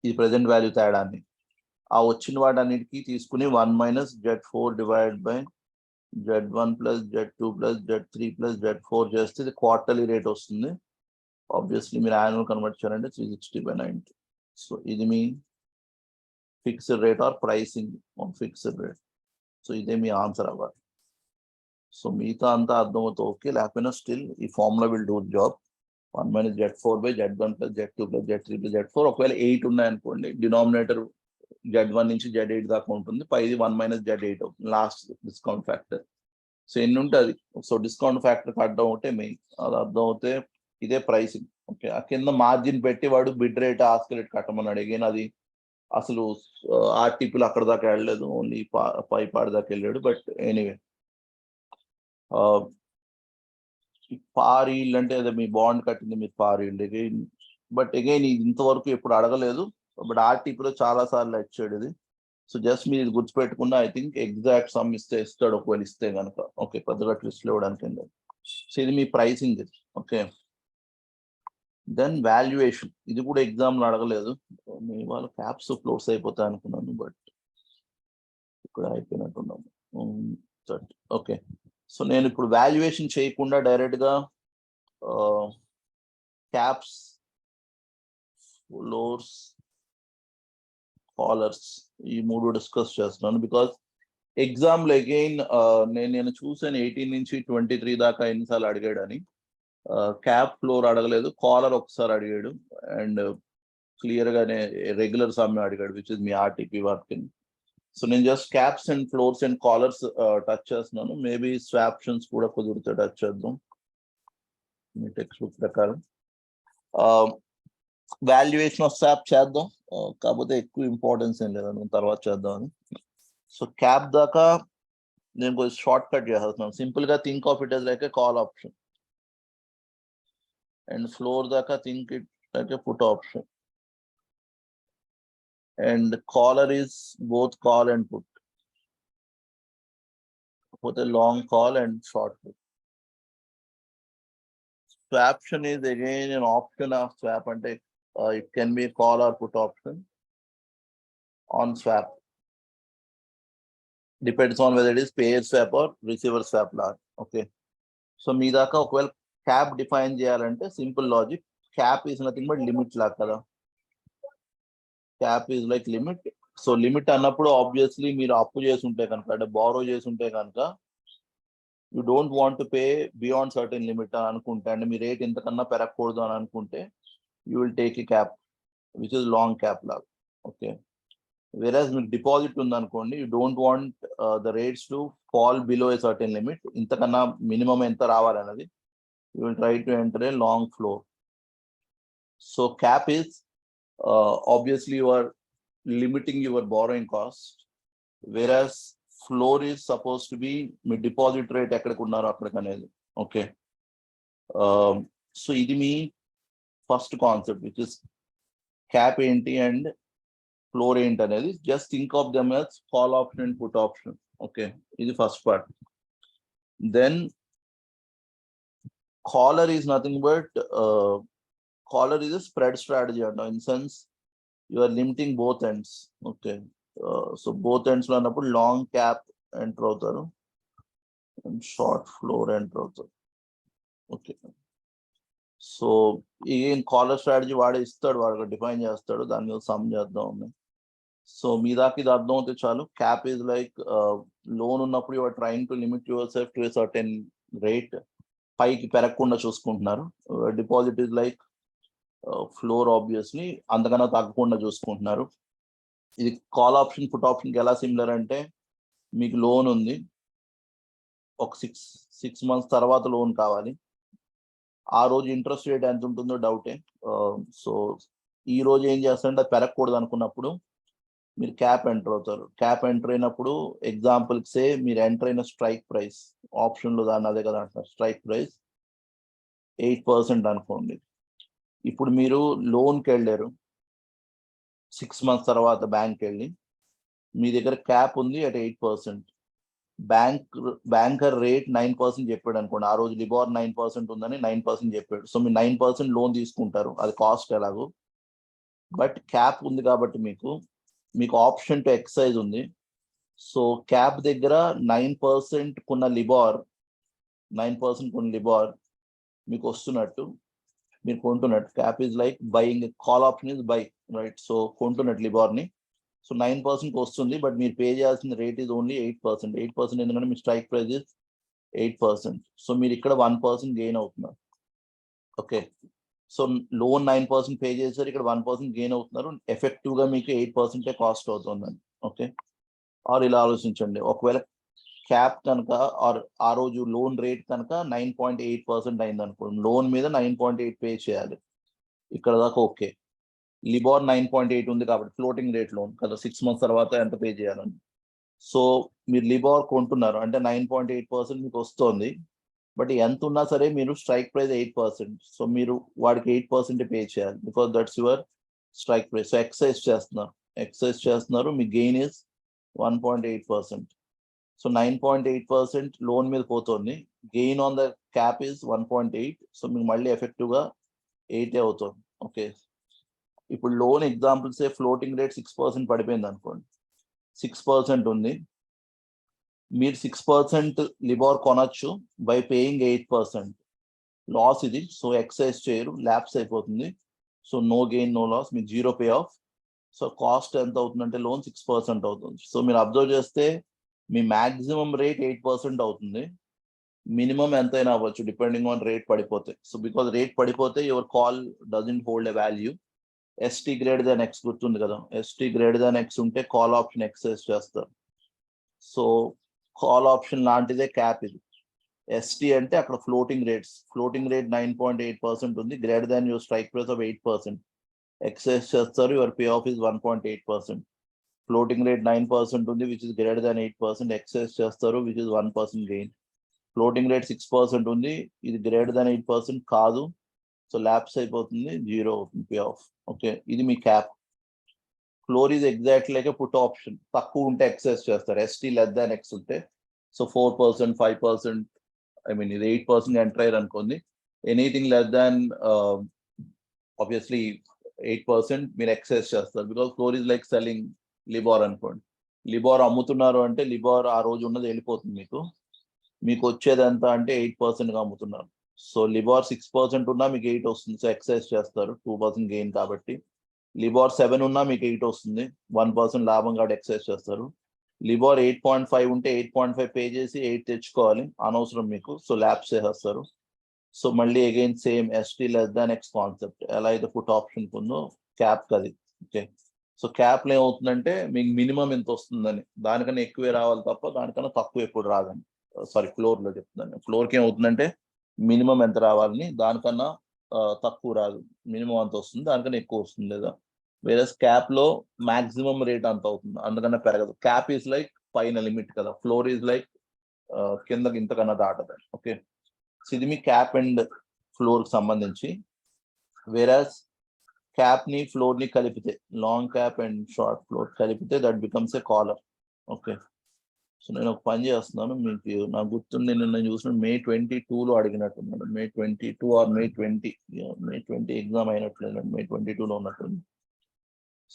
ఇది ప్రెసెంట్ వాల్యూ తేడాన్ని ఆ వచ్చిన వాటన్నిటికీ తీసుకుని 1 - Z4 divide by Z1 plus Z2 plus Z3 plus Z4 చేస్తే ఇది క్వార్టర్లీ రేట్ వస్తుంది. ఆబ్వియస్లీ మీరు యాన్యువల్ కన్వర్ట్ చేయాలంటే 360/90. సో ఇది మీ fixed rate or pricing fixed rate. So ఇదే మీ ఆన్సర్ అవ్వాలి. సో మిగతా అంతా అర్థమవుతుంది ఓకే, లేకపోయినా స్టిల్ ఈ formula will do job. 1 - Z4 by Z1 plus Z2 plus Z3 plus Z4. ఒకవేళ 8 ఉన్నాయనుకోండి, డినామినేటర్ Z1 నుంచి Z8 దాకా ఉంటుంది, పైది 1 - Z8 అవుతుంది లాస్ట్ డిస్కౌంట్ ఫ్యాక్టర్. సో ఎన్ని ఉంటుంది, సో డిస్కౌంట్ ఫ్యాక్టర్ అర్థం అవుతే మెయిన్, అది అర్థం అవుతే ఇదే ప్రైసింగ్. ఓకే, ఆ కింద మార్జిన్ పెట్టి వాడు బిడ్ రేట్ ఆస్క్ రేట్ కట్టమన్నాడు. అగైన్ అది అసలు ఆర్టిపుల్ అక్కడ దాకా వెళ్ళలేదు, ఓన్లీ పైపాడు దాకా వెళ్ళాడు. బట్ ఎనీవే పార్ ఈల్డ్ అంటే అదే మీ బాండ్ కట్టింది మీరు పార్ ఈల్డ్. అగైన్ బట్ అగైన్ ఇది ఇంతవరకు ఎప్పుడు అడగలేదు, బట్ ఆర్టీపీలో చాలా సార్లు ఇచ్చాడు ఇది. సో జస్ట్ మీరు ఇది గుర్తుపెట్టుకున్న ఐ థింక్ ఎగ్జాక్ట్ సమ్ ఇస్తాడు ఒకవేళ ఇస్తే కనుక. ఓకే, పెద్దగా ట్విస్ట్లు ఇవ్వడానికి. సో ఇది మీ ప్రైసింగ్. ఓకే, దెన్ వాల్యుయేషన్, ఇది కూడా ఎగ్జామ్లో అడగలేదు. మీ వాళ్ళు క్యాప్స్ ఫ్లోర్స్ అయిపోతాయి అనుకున్నాను, బట్ ఇక్కడ అయిపోయినట్టున్నాము. ఓకే, సో నేను ఇప్పుడు వాల్యుయేషన్ చేయకుండా డైరెక్ట్గా క్యాప్స్, ఫ్లోర్స్, కాలర్స్ ఈ మూడు డిస్కస్ చేస్తున్నాను. బికాస్ ఎగ్జామ్లో అగైన్ నేను చూసాను 18 నుంచి 23 దాకా ఎన్నిసార్లు అడిగాడని. క్యాప్ ఫ్లోర్ అడగలేదు, కాలర్ ఒకసారి అడిగాడు, అండ్ క్లియర్గానే రెగ్యులర్ సమ్ అడిగాడు, విచ్ ఇస్ మీ ఆర్టీపీ వర్కింగ్. సో నేను just caps and floors and collars touch చేస్తున్నాను. మేబీ స్వాప్షన్స్ కూడా కుదిరితే టచ్ చేద్దాం మీ టెక్స్ట్ బుక్ ప్రకారం. వాల్యుయేషన్ ఆఫ్ స్వాప్ చేద్దాం, కాకపోతే ఎక్కువ ఇంపార్టెన్స్ ఏం లేదు, తర్వాత చేద్దామని. సో క్యాప్ దాకా నేను కొంచెం షార్ట్ కట్ చేస్తున్నాను. సింపుల్ గా think of it as like a call option, and floor దాకా think it like a put option, and caller is both call and put, both a long call and short put. Swaption is again an option of swap, and it can be call or put option on swap. Depends on whether it is payer swap or receiver swap law. Okay, so మీ దాకా ఒకవేళ cap define చేయాలంటే simple logic, cap is nothing but limit లా కదా. Cap is like limit. So limit అన్నప్పుడు obviously మీరు అప్పు చేసి ఉంటే కనుక, అంటే బారో చేసి ఉంటే కనుక, you don't want to pay beyond certain limit అని అనుకుంటే, అంటే మీ రేట్ ఇంతకన్నా పెరగకూడదు అని అనుకుంటే, you will take a cap which is long cap లాగా. ఓకే, whereas మీకు డిపాజిట్ ఉందనుకోండి, you don't want the rates to fall below a certain limit, ఇంతకన్నా మినిమం ఎంత రావాలన్నది, you will try to enter a long floor. So cap is obviously you are limiting your borrowing cost, whereas floor is supposed to be మీ deposit rate ఎక్కడికి ఉన్నారో అక్కడికి అనేది. Okay, so ఇది మీ first concept which is cap ఏంటి and floor ఏంటి అనేది just think of them as call option and put option. Okay, ఇది first part. Then collar is nothing but collar is a spread strategy అంట. In sense you are limiting both ends. Okay, so both ends లో అన్నప్పుడు long cap enter అవుతారు and short floor enter అవుతారు. Okay, so ఏం caller strategy వాడే ఇస్తాడు, వాడు define చేస్తాడు, దాని మీద సమ్ చేద్దాం ఉంది. సో మీ దాకా ఇది అర్థం అవుతే చాలు. క్యాప్ ఈజ్ లైక్ లోన్ ఉన్నప్పుడు you're trying to limit yourself to a certain rate, పైకి పెరగకుండా చూసుకుంటున్నారు. Deposit is like floor, obviously అంతకన్నా తగ్గకుండా చూసుకుంటున్నారు. ఇది కాల్ ఆప్షన్ పుట్ ఆప్షన్కి ఎలా సిమిలర్ అంటే, మీకు లోన్ ఉంది, ఒక సిక్స్ మంత్స్ తర్వాత లోన్ కావాలి. ఆ రోజు ఇంట్రెస్ట్ రేట్ ఎంత ఉంటుందో డౌటే. సో ఈ రోజు ఏం చేస్తారంటే అది పెరగకూడదు అనుకున్నప్పుడు మీరు క్యాప్ ఎంటర్ అవుతారు. క్యాప్ ఎంటర్ అయినప్పుడు ఎగ్జాంపుల్కి సే మీరు ఎంటర్ అయిన స్ట్రైక్ ప్రైస్, ఆప్షన్లో దాన్ని అదే కదా అంటారు, స్ట్రైక్ ప్రైస్ 8% అనుకోండి. ఇప్పుడు మీరు లోన్కి వెళ్ళారు 6 months తర్వాత, బ్యాంక్కి వెళ్ళి మీ దగ్గర క్యాప్ ఉంది అట్ 8%. బ్యాంకర్ రేట్ 9% చెప్పాడు అనుకోండి. ఆ రోజు లిబార్ 9% ఉందని 9% చెప్పాడు. సో మీరు 9% లోన్ తీసుకుంటారు, అది కాస్ట్ ఎలాగో. బట్ క్యాప్ ఉంది కాబట్టి మీకు ఆప్షన్ టు ఎక్సైజ్ ఉంది. సో క్యాప్ దగ్గర 9% కొన్న లిబార్ మీకు వస్తున్నట్టు, మీరు కొంటున్నట్టు. Cap is like buying, call option is buy, right? So కొంటున్నట్టు లిబార్ని. సో 9% వస్తుంది, బట్ మీరు పే చేయాల్సిన రేట్ ఈజ్ ఓన్లీ 8%. 8% ఎందుకంటే మీ స్ట్రైక్ ప్రైస్ ఇస్ 8%. సో మీరు ఇక్కడ 1% గెయిన్ అవుతున్నారు. ఓకే, సో లోన్ 9% పే చేశారు, ఇక్కడ 1% గెయిన్ అవుతున్నారు. ఎఫెక్టివ్గా మీకు 8% కాస్ట్ అవుతుందండి. ఓకే, ఆర్ ఇలా ఆలోచించండి, ఒకవేళ క్యాప్ కనుక ఆర్ ఆ రోజు లోన్ రేట్ కనుక 9.8% అయింది అనుకోండి, లోన్ మీద 9.8 పే చేయాలి. ఇక్కడ దాకా ఓకే. లిబార్ 9.8 ఉంది కాబట్టి ఫ్లోటింగ్ రేట్ లోన్ కదా, 6 months తర్వాత ఎంత పే చేయాలని. సో మీరు లిబార్ కొంటున్నారు అంటే 9.8% మీకు వస్తుంది. బట్ ఎంత ఉన్నా సరే మీరు స్ట్రైక్ ప్రైస్ 8%. సో మీరు వాడికి 8% పే చేయాలి, because that's your strike price. So exercise చేస్తున్నారు, మీ గెయిన్ ఇస్ 1.8%. సో 9.8% లోన్ మీద పోతుంది, gain on the cap is 1.8. So మీకు మళ్ళీ ఎఫెక్టివ్గా 8 అవుతుంది. ఓకే, ఇప్పుడు లోన్ ఎగ్జాంపుల్స్ ఫ్లోటింగ్ రేట్ 6% పడిపోయింది అనుకోండి, 6% ఉంది, మీరు 6% లిబార్ కొనొచ్చు బై పేయింగ్ 8%. లాస్ ఇది. సో ఎక్సైజ్ చేయరు, ల్యాప్స్ అయిపోతుంది. So no gain no loss, మీకు 0 పే ఆఫ్. సో కాస్ట్ ఎంత అవుతుందంటే లోన్ 6% అవుతుంది. సో మీరు అబ్జర్వ్ చేస్తే మీ మ్యాక్సిమం రేట్ 8% అవుతుంది, మినిమం ఎంతైనా అవ్వచ్చు డిపెండింగ్ ఆన్ రేట్ పడిపోతే. సో బికాస్ రేట్ పడిపోతే your call doesn't hold a value. ST greater than X గుర్తుంది కదా, ST గ్రేటర్ దాన్ X ఉంటే కాల్ ఆప్షన్ ఎక్సైజ్ చేస్తారు. సో కాల్ ఆప్షన్ లాంటిదే క్యాప్ ఇది. ST అంటే అక్కడ ఫ్లోటింగ్ రేట్ 9.8% ఉంది, greater than your strike price of 8%. Exercise చేస్తారు, your pay off is 1.8%. Floating rate 9% ఉంది, which is greater than 8%. Exercise చేస్తారు, which is 1% gain. Floating rate 6% ఉంది, ఇది గ్రేటర్ దాన్ 8% కాదు. సో ల్యాప్స్ అయిపోతుంది, 0 అవుతుంది పే ఆఫ్. ఓకే, ఇది మీ cap. Floor is exact like put option, తక్కువ ఉంటే ఎక్సైజ్ చేస్తారు. ST లెస్ దాన్ X ఉంటే సో 4%, 5%, ఇది 8% ఎంటర్ అయ్యారు అనుకోండి. ఎనీథింగ్ లెస్ దాన్ ఆబ్వియస్లీ 8% మీరు ఎక్సైజ్ చేస్తారు, because floor is like selling LIBOR అనుకోండి. లిబార్ అమ్ముతున్నారు అంటే లిబార్ ఆ రోజు ఉన్నది వెళ్ళిపోతుంది, మీకు వచ్చేది ఎంత అంటే 8%గా అమ్ముతున్నారు. సో లిబార్ 6% ఉన్నా మీకు 8 వస్తుంది, సో ఎక్సైజ్ చేస్తారు, 2% గెయిన్ కాబట్టి. లిబార్ 7 ఉన్నా మీకు 8 వస్తుంది, 1% లాభం కాబట్టి ఎక్సైజ్ చేస్తారు. లిబార్ 8.5 ఉంటే 8.5 పే చేసి 8 తెచ్చుకోవాలి, అనవసరం మీకు. సో ల్యాప్స్ చేసేస్తారు. సో మళ్ళీ again same ST less than X concept ఎలా అయితే పుట్ ఆప్షన్ ఉందో క్యాప్ అది. ఓకే, సో క్యాప్లో ఏమవుతుందంటే మీకు మినిమం ఎంత వస్తుందని, దానికన్నా ఎక్కువే రావాలి తప్ప దానికన్నా తక్కువ ఎప్పుడు రాదని. సారీ, ఫ్లోర్లో చెప్తున్నాను. ఫ్లోర్కి ఏమవుతుందంటే మినిమం ఎంత రావాలని, దానికన్నా తక్కువ రాదు, మినిమం అంత వస్తుంది, దానికన్నా ఎక్కువ వస్తుంది లేదా. వేరే క్యాప్లో మాక్సిమం రేట్ అంత అవుతుంది, అందుకన్నా పెరగదు. క్యాప్ ఈజ్ లైక్ పైన లిమిట్ కదా, ఫ్లోర్ ఈజ్ లైక్ కిందకి ఇంతకన్నా దాటదు. ఓకే, సో ఇది మీ క్యాప్ అండ్ ఫ్లోర్కి సంబంధించి. వేరే cap ni floor ni kalipite, long cap and short floor kalipite, that becomes a collar. Okay. So నేను ఒక పని చేస్తున్నాను, మీకు నాకు గుర్తుంది నిన్న చూసిన May 22లో అడిగినట్టున్నాడు, May 22 ఆర్ May 20 ఎగ్జామ్ అయినట్లేదు, May 22లో ఉన్నట్టుంది.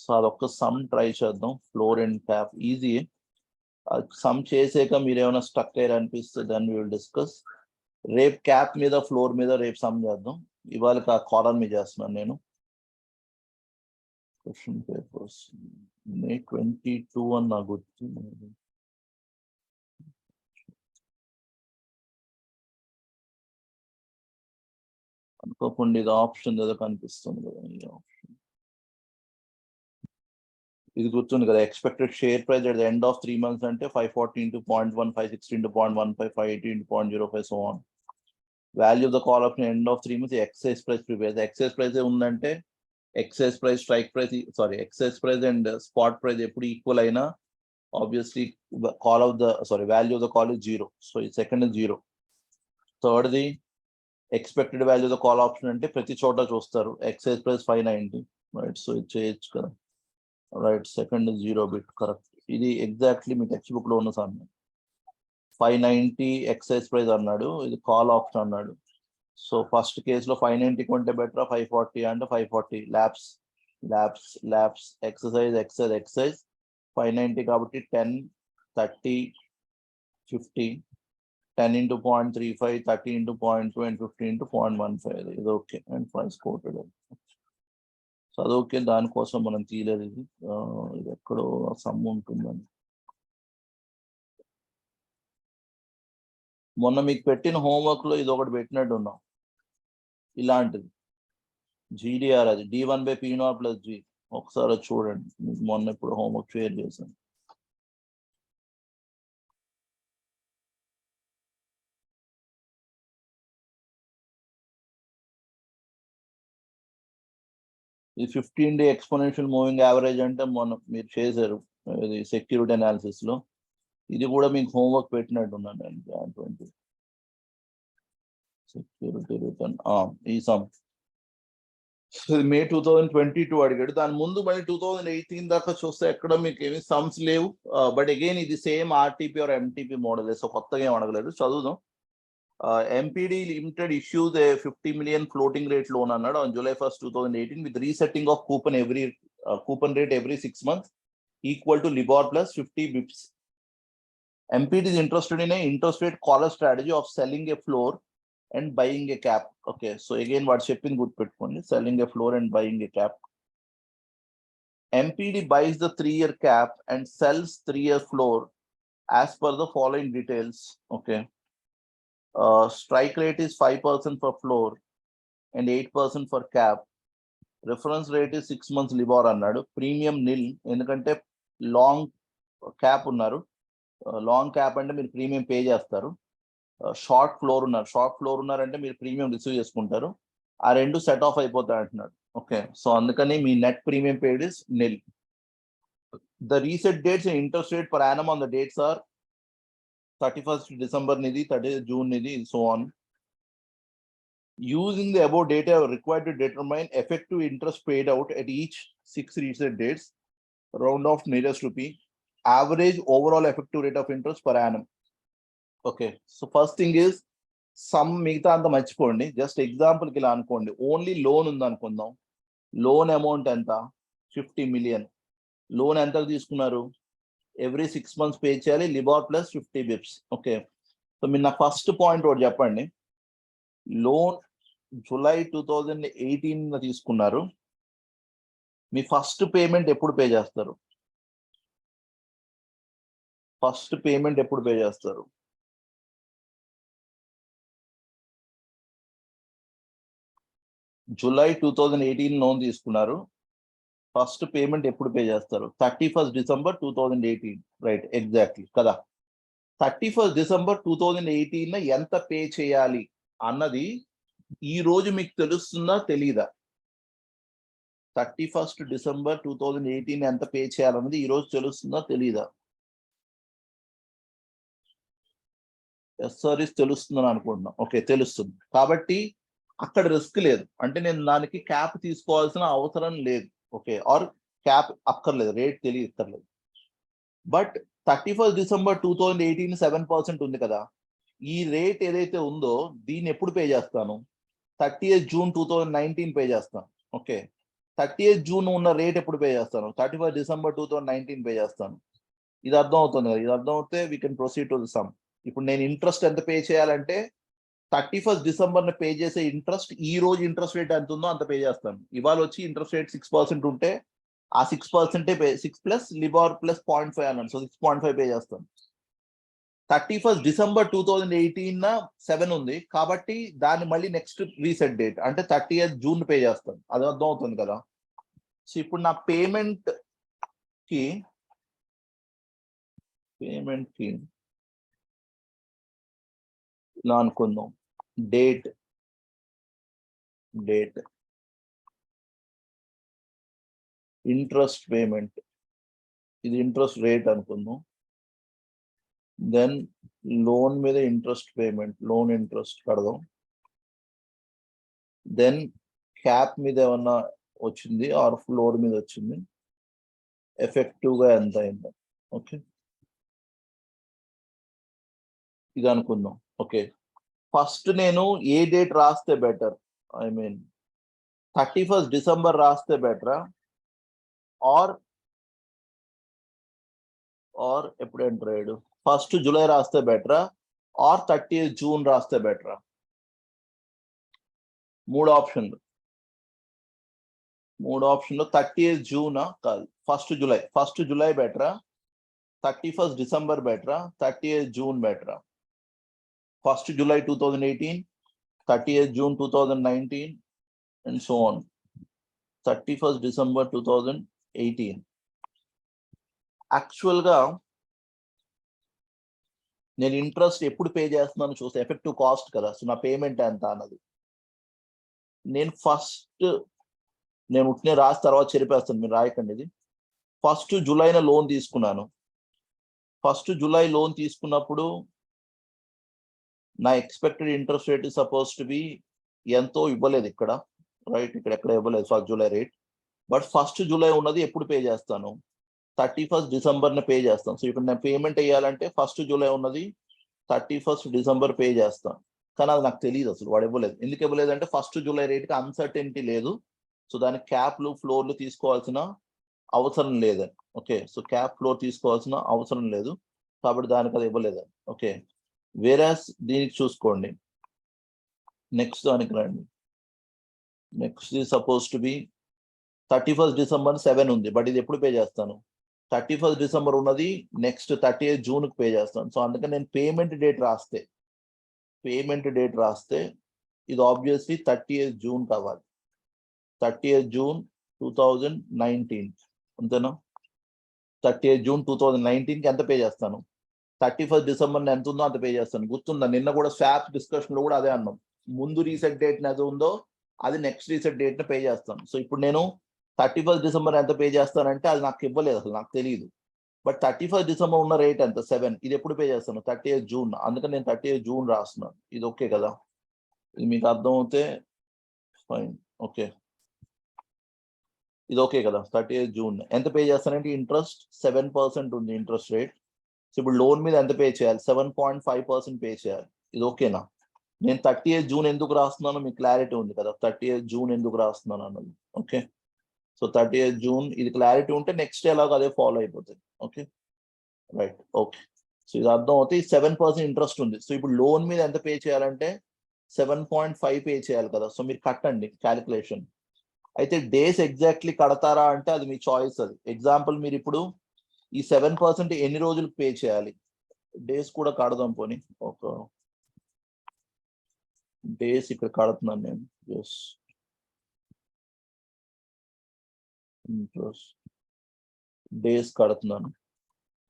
సో అదొక్క సమ్ ట్రై చేద్దాం. Floor and cap easy, sum చేసాక మీరు ఏమైనా స్టక్ అయ్యారు అనిపిస్తే దాన్ని విల్ డిస్కస్. రేపు క్యాప్ మీద ఫ్లోర్ మీద రేపు సమ్ చేద్దాం. ఇవాళ కాలర్ మీద చేస్తున్నాను నేను. క్వశ్చన్ పేపర్స్ May 22 అని నాకు గుర్తుంది. అనుకోకుండా ఇది ఆప్షన్ ఏదో కనిపిస్తుంది కదా, ఈ ఆప్షన్ ఇది గుర్తుంది కదా. Expected share price at the end of 3 months అంటే 540 into 0.1, 560 into 0.15, 580 into 0.05, so on. Value of the call option end of 3 months exercise price prepare. Exercise price ఉందంటే exercise price, strike price, sorry exercise price and spot price ఎప్పుడు equal అయినా obviously call of the value of the call is 0. So ఈ second is 0. థర్డ్ది expected value of the call option అంటే ప్రతి చోట చూస్తారు. Excise price 590, right. So ఇది చేయొచ్చు కదా, రైట్. Second 0 bit correct. ఇది ఎగ్జాక్ట్లీ మీ టెక్స్ట్ బుక్ లో ఉన్న సమయం. 590 ఎక్సైజ్ ప్రైస్ అన్నాడు, ఇది కాల్ ఆప్షన్ అన్నాడు. సో ఫస్ట్ కేసులో 590 కొంటే బెటర్, 540 అంటే 540. ల్యాబ్స్ ఎక్సైజ్ 590 కాబట్టి 10, 30, 50, 10 into 0.35, 30 into 0.2 and 50 into 0.15. ఇది ఓకే అండ్ 5 కోటెడ్. సో అది ఓకే, దానికోసం మనం తీయలేదు. ఇది ఎక్కడో సమ్ ఉంటుందని మొన్న మీకు పెట్టిన హోంవర్క్ లో ఇది ఒకటి పెట్టినట్టు ఉన్నాం, ఇలాంటిది GDR, అది D1/P0+G. ఒకసారి చూడండి, మీకు మొన్న ఇప్పుడు హోంవర్క్ షేర్ చేశాను. ఈ 15-day ఎక్స్పోనెన్షియల్ మూవింగ్ యావరేజ్ అంటే మొన్న మీరు చేశారు ఇది సెక్యూరిటీ అనాలిసిస్ లో. ఇది కూడా మీకు హోంవర్క్ పెట్టినట్టు ఉన్నాను నేను. 20 సెక్యూరిటీ రిటర్న్ ఈ సమ్ May 2022 అడిగాడు. దాని ముందు మళ్ళీ 2018 దాకా చూస్తే ఎక్కడ మీకు ఏమి సమ్స్ లేవు. బట్ అగైన్ ఇది same RTP or MTP model. So కొత్తగా ఏం అడగలేదు, చదువుదాం. MPD Limited issues a 50 million floating rate loan అన్నాడు on July 1st, 2018 with resetting of coupon rate every 6 months equal to LIBOR plus 50 bips. MPD is interested in a interest rate collar strategy of selling a floor and buying a cap. Okay, so again what shipping good pettukondi, selling a floor and buying a cap. MPD buys the 3-year cap and sells 3-year floor as per the following details. Okay. Strike rate is 5% for floor and 8% for cap. Reference rate is 6 months LIBOR అన్నాడు. Premium నిల్, ఎందుకంటే long cap ఉన్నారు. Long cap అంటే మీరు premium pay చేస్తారు. Short floor ఉన్నారంటే మీరు premium receive చేసుకుంటారు. ఆ రెండు సెట్ ఆఫ్ అయిపోతాయి అంటున్నాడు. ఓకే, సో అందుకని మీ net premium paid is nil. The reset dates and interest rate per annum on the dates are 31st December nidi, 30th June nidi, so on. Using the above data required to determine effective interest paid out at each 6 reset dates, round off nearest rupee, average overall effective rate of interest per annum. Okay, so first thing is sum migta anta marchipondi, just example ki la anukondi, only loan undi anukundam. Loan amount enta 50 million. Loan enta తీసుకున్నారు, every 6 months pay చేయాలి, LIBOR plus 50 bips. Okay, so మీరు నా first point ఒకటి చెప్పండి. Loan July 2018 తీసుకున్నారు, మీ first payment ఎప్పుడు pay చేస్తారు? July 2018 loan తీసుకున్నారు, ఫస్ట్ పేమెంట్ ఎప్పుడు పే చేస్తారు? 31st December 2018, రైట్, ఎగ్జాక్ట్లీ కదా. 31st December 2018 ఎంత పే చేయాలి అన్నది ఈ రోజు మీకు తెలుస్తుందా తెలీదా? 31st December 2018 ఎంత పే చేయాలన్నది ఈ రోజు తెలుస్తుందా తెలీదా? ఎస్ఆర్ఎస్ తెలుస్తుందని అనుకుంటున్నాం. ఓకే, తెలుస్తుంది. కాబట్టి అక్కడ రిస్క్ లేదు, అంటే నేను దానికి క్యాప్ తీసుకోవాల్సిన అవసరం లేదు. ఓకే, ఆర్ క్యాప్ అక్కర్లేదు, రేట్ తెలియక్కర్లేదు. బట్ 31st December 2018 7% ఉంది కదా, ఈ రేట్ ఏదైతే ఉందో దీన్ని ఎప్పుడు పే చేస్తాను? 30th June 2019 పే చేస్తాను. ఓకే, 30th June ఉన్న రేట్ ఎప్పుడు పే చేస్తాను? 31st December 2019 పే చేస్తాను. ఇది అర్థం అవుతుంది కదా, ఇది అర్థం అవుతే we can proceed to the some. ఇప్పుడు నేను ఇంట్రెస్ట్ ఎంత పే చేయాలంటే 31st December పే చేసే ఇంట్రెస్ట్, ఈ రోజు ఇంట్రెస్ట్ రేట్ ఎంత ఉందో అంత పే చేస్తాను. ఇవాళ వచ్చి ఇంట్రెస్ట్ రేట్ 6% ఉంటే ఆ 6% పే, 6 ప్లస్ లిబార్ ప్లస్ 0.5 అన్నాను, సో 6.5 పే చేస్తాను. 31st December 2018 7 ఉంది కాబట్టి దాన్ని మళ్ళీ నెక్స్ట్ రీసెట్ డేట్ అంటే 30th June పే చేస్తాను. అది అర్థం అవుతుంది కదా. సో ఇప్పుడు నా పేమెంట్ కి ఇలా అనుకుందాం, డేట్ ఇంట్రెస్ట్ పేమెంట్, ఇది ఇంట్రెస్ట్ రేట్ అనుకుందాం. దెన్ లోన్ మీద ఇంట్రెస్ట్ పేమెంట్, లోన్ ఇంట్రెస్ట్ కడదాం. దెన్ క్యాప్ మీద ఏమన్నా వచ్చింది ఆర్ ఫ్లోర్ మీద వచ్చింది, ఎఫెక్టివ్ గా ఎంత అయింది. ఓకే, ఇది అనుకుందాం. ఓకే, ఫస్ట్ నేను ఏ డేట్ రాస్తే better, I mean 31st December రాస్తే బెటరా, ఆర్ ఎప్పుడు ఎంటర్ అయ్యాడు, 1st July రాస్తే బెటరా, ఆర్ 30th June రాస్తే బెటరా? 3 ఆప్షన్లు. 30th June కాదు, 1st July. 1st July బెటరా, 31st December బెటరా, 30th June బెటరా? 1st July 2018, 30th June 2019 and so on. 31st December 2018. Actual గా నేను ఇంట్రెస్ట్ ఎప్పుడు పే చేస్తున్నాను చూస్తే ఎఫెక్టివ్ కాస్ట్ కదా, సో నా పేమెంట్ ఎంత అన్నది నేను ఉట్నే రాసి తర్వాత చెరిపేస్తాను, మీరు రాయకండి. ఇది 1st July లోన్ తీసుకున్నాను. 1st July లోన్ తీసుకున్నప్పుడు నా expected interest rate suppose to be ఎంతో ఇవ్వలేదు ఇక్కడ, రైట్, ఇక్కడ ఎక్కడ ఇవ్వలేదు 1st July rate. But 1st July ఉన్నది ఎప్పుడు పే చేస్తాను? 31st December పే చేస్తాను. సో ఇప్పుడు నేను పేమెంట్ వేయాలంటే 1st July ఉన్నది 31st December పే చేస్తాను. కానీ అది నాకు తెలియదు అసలు, వాడు ఇవ్వలేదు. ఎందుకు ఇవ్వలేదు అంటే 1st July రేట్కి అన్సర్టెనిటీ లేదు, సో దానికి క్యాప్లు ఫ్లోర్లు తీసుకోవాల్సిన అవసరం లేదని. ఓకే, సో క్యాప్ ఫ్లోర్ తీసుకోవాల్సిన అవసరం లేదు కాబట్టి దానికి అది ఇవ్వలేదు. ఓకే, వేరాస్ దీనికి చూసుకోండి. నెక్స్ట్ దానికి రండి. Next suppose to be 31st December 7 ఉంది, బట్ ఇది ఎప్పుడు పే చేస్తాను? 31st December ఉన్నది నెక్స్ట్ 30th June పే చేస్తాను. సో అందుకని నేను పేమెంట్ డేట్ రాస్తే ఇది ఆబ్వియస్లీ 30th June కావాలి. 30th June 2019 అంతేనా? 30th June 2019కి ఎంత పే చేస్తాను? 31st December ఎంత ఉందో అంత పే చేస్తాను. గుర్తుందా, నిన్న కూడా స్వాప్ డిస్కషన్ లో కూడా అదే అన్నాం, ముందు రీసెట్ డేట్ అది ఉందో అది నెక్స్ట్ రీసెట్ డేట్ పే చేస్తాను. సో ఇప్పుడు నేను 31st December ఎంత పే చేస్తానంటే అది నాకు ఇవ్వలేదు, అసలు నాకు తెలియదు. బట్ 31st December ఉన్న రేట్ ఎంత? 7. ఇది ఎప్పుడు పే చేస్తాను? 30th June. అందుకని నేను 30th June రాస్తున్నాను. ఇది ఓకే కదా, ఇది మీకు అర్థం అవుతే ఫైన్. ఓకే, ఇది ఓకే కదా. 30th June ఎంత పే చేస్తానంటే ఇంట్రెస్ట్ 7% ఉంది ఇంట్రెస్ట్ రేట్. సో ఇప్పుడు లోన్ మీద ఎంత పే చేయాలి? 7.5% పే చేయాలి. ఇది ఓకేనా? నేను 30th June ఎందుకు రాస్తున్నానో మీకు క్లారిటీ ఉంది కదా, 30th June ఎందుకు రాస్తున్నాను అన్నది. ఓకే, సో 30th June ఇది క్లారిటీ ఉంటే నెక్స్ట్ ఎలాగో అదే ఫాలో అయిపోతుంది. Okay, right. ఓకే, సో ఇది అర్థం అవుతాయి. 7% ఇంట్రెస్ట్ ఉంది. సో ఇప్పుడు లోన్ మీద ఎంత పే చేయాలంటే 7.5 పే చేయాలి కదా. సో మీరు కట్టండి క్యాలిక్యులేషన్. అయితే డేస్ ఎగ్జాక్ట్లీ కడతారా అంటే అది మీ చాయిస్. అది ఎగ్జాంపుల్, మీరు ఇప్పుడు ఈ 7% ఎన్ని రోజులకు పే చేయాలి? డేస్ కూడా కడదాం పోనీ. ఒక డేస్ ఇక్కడ కడుతున్నాను నేను. డేస్ కడుతున్నాను.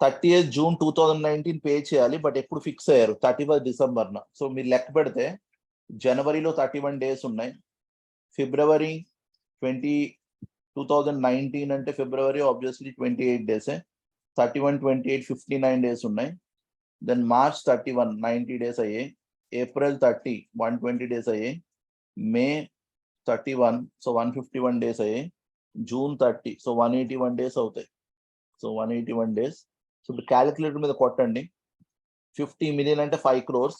30th June 2019 పే చేయాలి, బట్ ఎప్పుడు ఫిక్స్ అయ్యారు? 31st December. సో మీరు లెక్క పెడితే జనవరిలో 31 డేస్ ఉన్నాయి, ఫిబ్రవరి 2019 అంటే ఫిబ్రవరి ఆబ్వియస్లీ 28 డేసే, 31, 28, 59 డేస్ ఉన్నాయి. దెన్ మార్చ్ 31 90 డేస్ అయ్యాయి, ఏప్రిల్ 30 120 డేస్ అయ్యాయి, మే 31, సో 151 days అయ్యాయి. జూన్ 30, సో 181 days అవుతాయి. So 181 days. సో ఇప్పుడు క్యాలిక్యులేటర్ మీద కొట్టండి. 50 million అంటే 5 crores.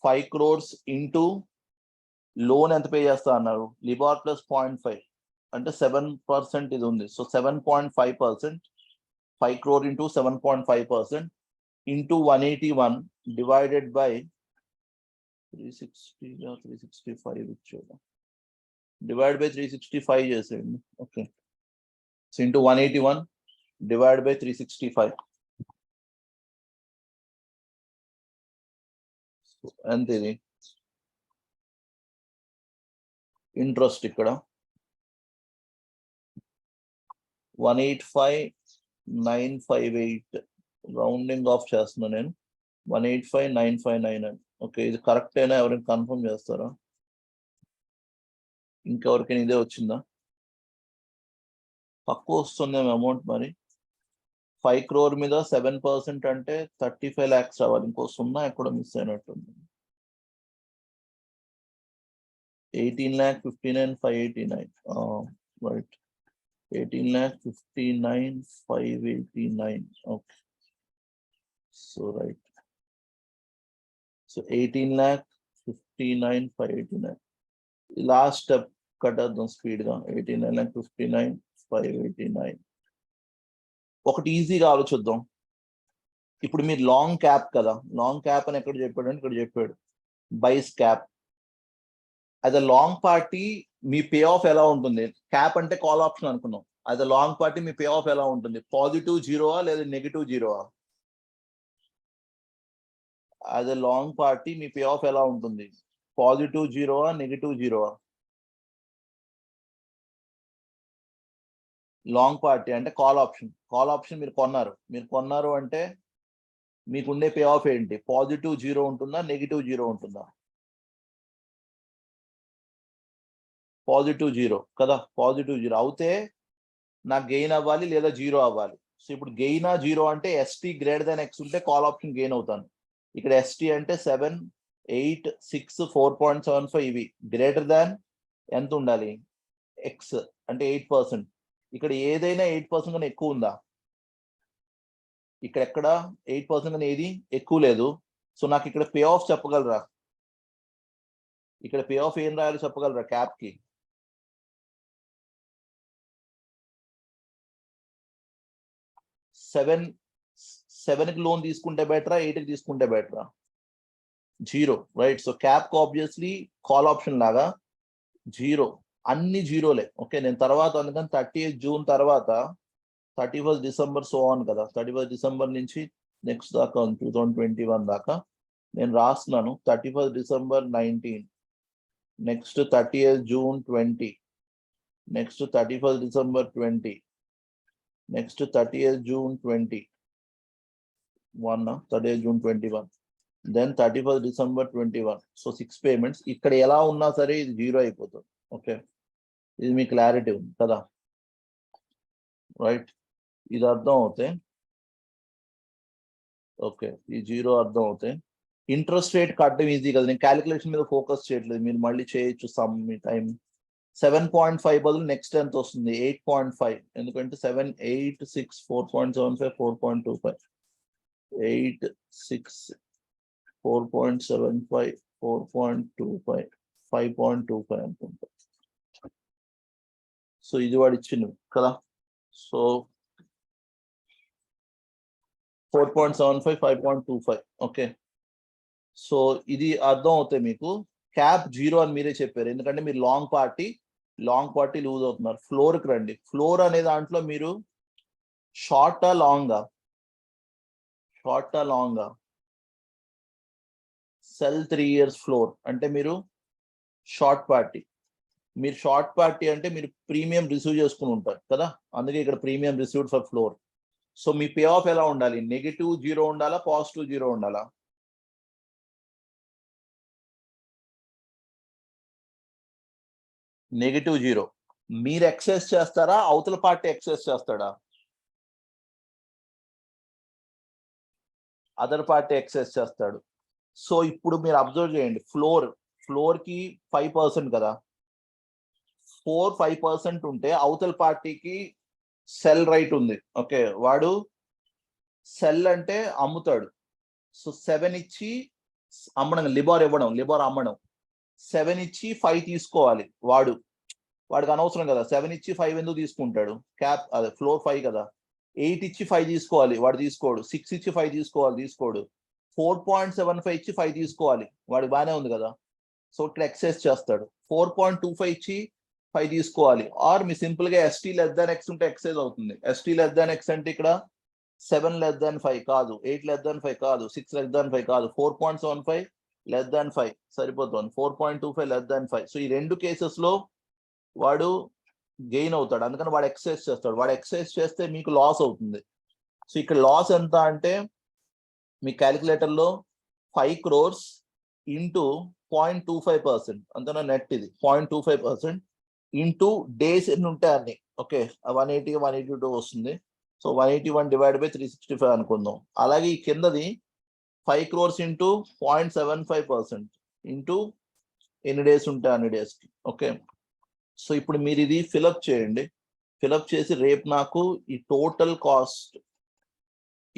5 crores ఇంటూ లోన్ ఎంత పే చేస్తా అన్నారు, లిబార్ ప్లస్ 0.5 అంటే 7% ఇది ఉంది. So 7.5%, 5 crore into 7.5% into 181 divided by 365 ఇచ్చాడు, డివైడ్ బై 365 చేసేయండి. Okay, so into 181 divide by 365 ఎంత ఇది ఇంట్రెస్ట్ ఇక్కడ 185,958 రౌండింగ్ ఆఫ్ చేస్తున్నా నేను. 185,959. ఓకే, ఇది కరెక్ట్ అయినా ఎవరైనా కన్ఫర్మ్ చేస్తారా? ఇంకెవరికైనా ఇదే వచ్చిందా? తక్కువ వస్తుందేమో అమౌంట్ మరి. 5 crore మీద 7% అంటే 35 lakhs రావాలి. ఇంకో సున్నా ఎక్కడ మిస్ అయినట్టుంది. 18,59,589. Right, 18,59,589. Okay, so right, so 18,59,589. Last step కట్టేద్దాం స్పీడ్ గా. 18,59,589. ఒకటి ఈజీగా ఆలోచిద్దాం. ఇప్పుడు మీరు లాంగ్ క్యాప్ కదా, లాంగ్ క్యాప్ అని ఎక్కడ చెప్పాడు అంటే ఇక్కడ చెప్పాడు, buys cap. As a long party మీ పే ఆఫ్ ఎలా ఉంటుంది? క్యాప్ అంటే కాల్ ఆప్షన్ అనుకున్నాం. యాజ్ అ లాంగ్ పార్టీ మీ పే ఆఫ్ ఎలా ఉంటుంది? పాజిటివ్ జీరోవా లేదా నెగిటివ్ జీరోవా? యాజ్ అ లాంగ్ పార్టీ మీ పే ఆఫ్ ఎలా ఉంటుంది? పాజిటివ్ జీరోవా నెగిటివ్ జీరోవా? లాంగ్ పార్టీ అంటే కాల్ ఆప్షన్. కాల్ ఆప్షన్ మీరు కొన్నారు అంటే మీకు ఉండే పే ఆఫ్ ఏంటి? పాజిటివ్ జీరో ఉంటుందా నెగిటివ్ జీరో ఉంటుందా? పాజిటివ్ జీరో కదా. పాజిటివ్ జీరో అవుతే నాకు గెయిన్ అవ్వాలి లేదా జీరో అవ్వాలి. సో ఇప్పుడు గెయిన్ జీరో అంటే ఎస్టీ గ్రేటర్ దాన్ ఎక్స్ ఉంటే కాల్ ఆప్షన్ గెయిన్ అవుతాను. ఇక్కడ ఎస్టీ అంటే 7, 8, 6, 4.75 ఇవి గ్రేటర్ దాన్ ఎంత ఉండాలి? ఎక్స్ అంటే 8%. ఇక్కడ ఏదైనా 8% కన్నా ఎక్కువ ఉందా? ఇక్కడ ఎక్కడ 8% కన్నా ఏది ఎక్కువ లేదు. సో నాకు ఇక్కడ పే ఆఫ్ చెప్పగలరా? ఇక్కడ పే ఆఫ్ ఏం రాయాలో చెప్పగలరా క్యాప్ కి? 7కి లోన్ తీసుకుంటే బెటరా 8కి తీసుకుంటే బెటరా? Zero, right. సో క్యాప్ కి ఆబ్వియస్లీ కాల్ ఆప్షన్ లాగా జీరో, అన్ని జీరోలే. ఓకే, నేను తర్వాత అందుకని 30th June తర్వాత 31st December సో ఆన్ కదా, 31st December నుంచి నెక్స్ట్ దాకా 2021 దాకా నేను రాస్తున్నాను. 31st December 19, next 30th June 20, next 31st December 20, next 30th June 21, 30th June 21, then 31st December 21. So 6 payments. ఇక్కడ ఎలా ఉన్నా సరే ఇది జీరో అయిపోతుంది. ఓకే, ఇది మీ క్లారిటీ ఉంది కదా, రైట్? ఇది అర్థం అవుతాయి. ఓకే, ఈ జీరో అర్థం అవుతాయి. ఇంట్రెస్ట్ రేట్ కట్టడం ఈజీ కదా, నేను క్యాలిక్యులేషన్ మీద ఫోకస్ చేయట్లేదు, మీరు మళ్ళీ చేయొచ్చు సమ్ మీ టైం. 7.5 బదులు నెక్స్ట్ ఎంత వస్తుంది? 8.5. ఎందుకంటే 7, 8, 6, 4.75, 4.25, 8, 6, 4.75, 4.25, 5.25 అనుకుంటా. సో ఇది వాడు ఇచ్చింది కదా. సో 4.75, 5.25. ఓకే, సో ఇది అర్థం అవుతాయి మీకు. క్యాప్ జీరో అని మీరే చెప్పారు, ఎందుకంటే మీరు లాంగ్ పార్టీ లూజ్ అవుతున్నారు. ఫ్లోర్కి రండి. ఫ్లోర్ అనే దాంట్లో మీరు షార్టా లాంగా? సెల్ 3 years ఫ్లోర్ అంటే మీరు షార్ట్ పార్టీ. మీరు షార్ట్ పార్టీ అంటే మీరు ప్రీమియం రిసీవ్ చేసుకుని ఉంటారు కదా, అందుకే ఇక్కడ premium received for floor. So me pay off ఎలా ఉండాలి? నెగిటివ్ జీరో ఉండాలా పాజిటివ్ జీరో ఉండాలా? Negative zero. మీరు ఎక్సెస్ చేస్తారా అవతల పార్టీ ఎక్సెస్ చేస్తాడా? అదర్ పార్టీ ఎక్సెస్ చేస్తాడు. సో ఇప్పుడు మీరు అబ్జర్వ్ చేయండి, ఫ్లోర్ ఫ్లోర్ కి 5% కదా, 5% ఉంటే అవతల పార్టీకి సెల్ రైట్ ఉంది. ఓకే, వాడు సెల్ అంటే అమ్ముతాడు. సో 7 ఇచ్చి అమ్మడం, లిబార్ ఇవ్వడం, లిబార్ అమ్మడం. 7 ఇచ్చి 5 తీసుకోవాలి వాడికి అనవసరం కదా. 7 ఇచ్చి 5 ఎందుకు తీసుకుంటాడు? క్యాప్ అదే ఫ్లోర్ 5 కదా. 8 ఇచ్చి 5 తీసుకోవాలి, వాడు తీసుకోడు. 6 ఇచ్చి 5 తీసుకోడు. 4.75 ఇచ్చి 5 తీసుకోవాలి, వాడికి బాగానే ఉంది కదా. సో ఇక్కడ ఎక్సెస్ చేస్తాడు. 4.25 ఇచ్చి 5 తీసుకోవాలి. ఆర్ మీ సింపుల్ గా ST లెస్ దాన్ X ఉంటే ఎక్సైజ్ అవుతుంది. ST లెస్ దాన్ X అంటే ఇక్కడ 7 లెస్ దాన్ 5 కాదు, 8 లెస్ దాన్ 5 కాదు, 6 లెస్ దాన్ 5 కాదు, 4.75 లెస్ దాన్ 5 సరిపోతుంది. 4.25 లెస్ దాన్ 5. సో ఈ రెండు కేసెస్ లో వాడు గెయిన్ అవుతాడు, అందుకని వాడు ఎక్సైజ్ చేస్తాడు. వాడు ఎక్సైజ్ చేస్తే మీకు లాస్ అవుతుంది. సో ఇక్కడ లాస్ ఎంత అంటే మీ క్యాలిక్యులేటర్ లో 5 crores ఇంటూ 0.25%, అంతనా నెట్ ఇది 0.25% ఇంటూ డేస్ ఎన్ని ఉంటాయి అన్ని. ఓకే, 180 182 వస్తుంది. సో 181 డివైడ్ బై 365 అనుకుందాం. అలాగే ఈ కిందది 5 crores ఇంటూ 0.75% ఇంటూ ఎన్ని డేస్ ఉంటాయి అన్ని డేస్ కి. ఓకే, సో ఇప్పుడు మీరు ఇది ఫిలప్ చేయండి. ఫిలప్ చేసి రేపు నాకు ఈ టోటల్ కాస్ట్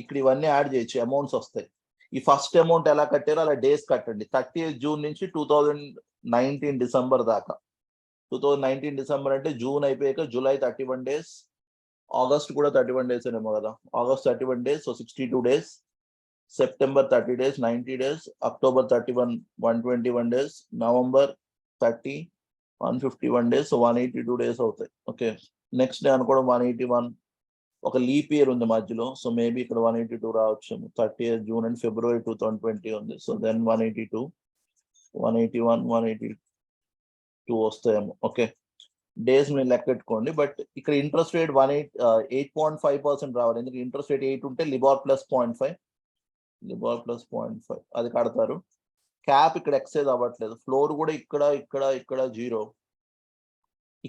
ఇక్కడ ఇవన్నీ యాడ్ చేయొచ్చు, అమౌంట్స్ వస్తాయి. ఈ ఫస్ట్ అమౌంట్ ఎలా కట్టారో అలా డేస్ కట్టండి. 30th June నుంచి 2019 December దాకా. 2019 December అంటే జూన్ అయిపోయాక జూలై 31 days, ఆగస్ట్ కూడా 31 days ఏమో కదా. August 31 days, so 62 days. September 30 days, 90 days. October 31, 121 days. November 30, 151 days. So 182 days అవుతాయి. ఓకే, నెక్స్ట్ డే అనుకోవడం 181. ఒక లీప్ ఇయర్ ఉంది మధ్యలో, సో మేబీ ఇక్కడ 182 రావచ్చు. 30th June అండ్ February 2020 ఉంది. సో దెన్ 182, 181, 182 వస్తాయేమో. ఓకే, డేస్ మీరు లెక్కెట్టుకోండి. బట్ ఇక్కడ ఇంట్రెస్ట్ రేట్ 8.5% రావాలి. ఎందుకంటే ఇంట్రెస్ట్ రేట్ 8 ఉంటే లిబార్ ప్లస్ 0.5 అది కడతారు. క్యాప్ ఇక్కడ ఎక్సైజ్ అవ్వట్లేదు. ఫ్లోర్ కూడా ఇక్కడ 0.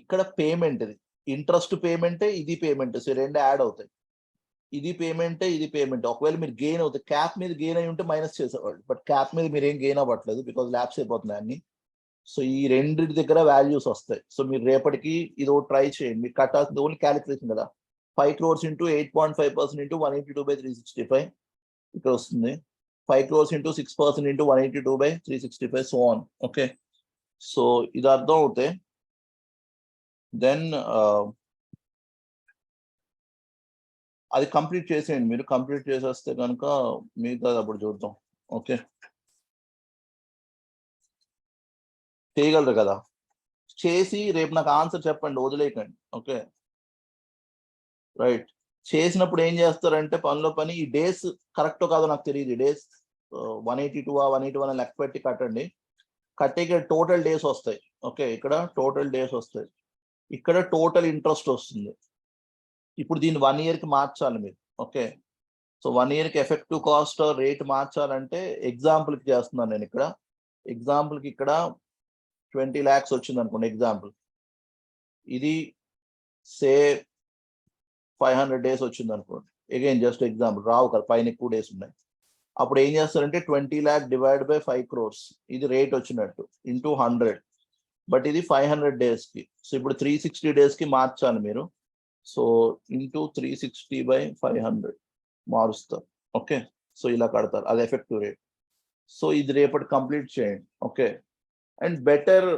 ఇక్కడ పేమెంట్, ఇది ఇంట్రెస్ట్ పేమెంటే, ఇది పేమెంట్. సో రెండు యాడ్ అవుతాయి. ఇది పేమెంట్. ఒకవేళ మీరు గెయిన్ అవుతాయి, క్యాప్ మీద గెయిన్ అయి ఉంటే మైనస్ చేసేవాళ్ళు. బట్ క్యాప్ మీద మీరు ఏం గెయిన్ అవ్వట్లేదు, బికాజ్ ల్యాప్స్ అయిపోతున్నాయి అన్ని. సో ఈ రెండింటి దగ్గర వాల్యూస్ వస్తాయి. సో మీరు రేపటికి ఇది ట్రై చేయండి. మీరు కట్టాల్సింది ఓన్లీ క్యాలిక్యులేషన్ కదా. 5 crores ఇంటూ 8.5% ఇంటూ 182/365 ఇక్కడ వస్తుంది. 5 crores into 6% into 182/365 so on. Okay, so ఇది అర్థం అవుతాయి. దెన్ అది కంప్లీట్ చేసేయండి. మీరు కంప్లీట్ చేసేస్తే కనుక మిగతా అప్పుడు చూద్దాం. ఓకే, చేయగలరు కదా. చేసి రేపు నాకు ఆన్సర్ చెప్పండి, వదిలేయకండి. Okay, right. చేసినప్పుడు ఏం చేస్తారంటే పనిలో పని ఈ డేస్ కరెక్టో కాదో నాకు తెలియదు. డేస్ 182 181 లెక్క పెట్టి కట్టండి. కట్టేకి టోటల్ డేస్ వస్తాయి. ఓకే, ఇక్కడ టోటల్ డేస్ వస్తాయి, ఇక్కడ టోటల్ ఇంట్రెస్ట్ వస్తుంది. ఇప్పుడు దీన్ని 1 year కి మార్చాలి మీరు. ఓకే, సో 1 year కి ఎఫెక్టివ్ కాస్ట్ రేట్ మార్చాలంటే ఎగ్జాంపుల్కి చేస్తున్నాను నేను. ఇక్కడ ఎగ్జాంపుల్కి ఇక్కడ 20 lakhs వచ్చింది అనుకోండి ఎగ్జాంపుల్. ఇది సే 500 days వచ్చింది అనుకోండి. అగైన్ జస్ట్ ఎగ్జాంపుల్, రావు కదా, పైన ఎక్కువ డేస్ ఉన్నాయి. అప్పుడు ఏం చేస్తారంటే 20 lakh డివైడ్ బై 5 crores ఇది రేట్ వచ్చినట్టు ఇంటూ 100. బట్ ఇది 500 days కి. సో ఇప్పుడు 360 days కి మార్చాలి మీరు. సో ఇంటూ 360/500 మారుస్తారు. ఓకే, సో ఇలా కడతారు, అది ఎఫెక్టివ్ రేట్. సో ఇది రేపటి కంప్లీట్ చేయండి. ఓకే, అండ్ బెటర్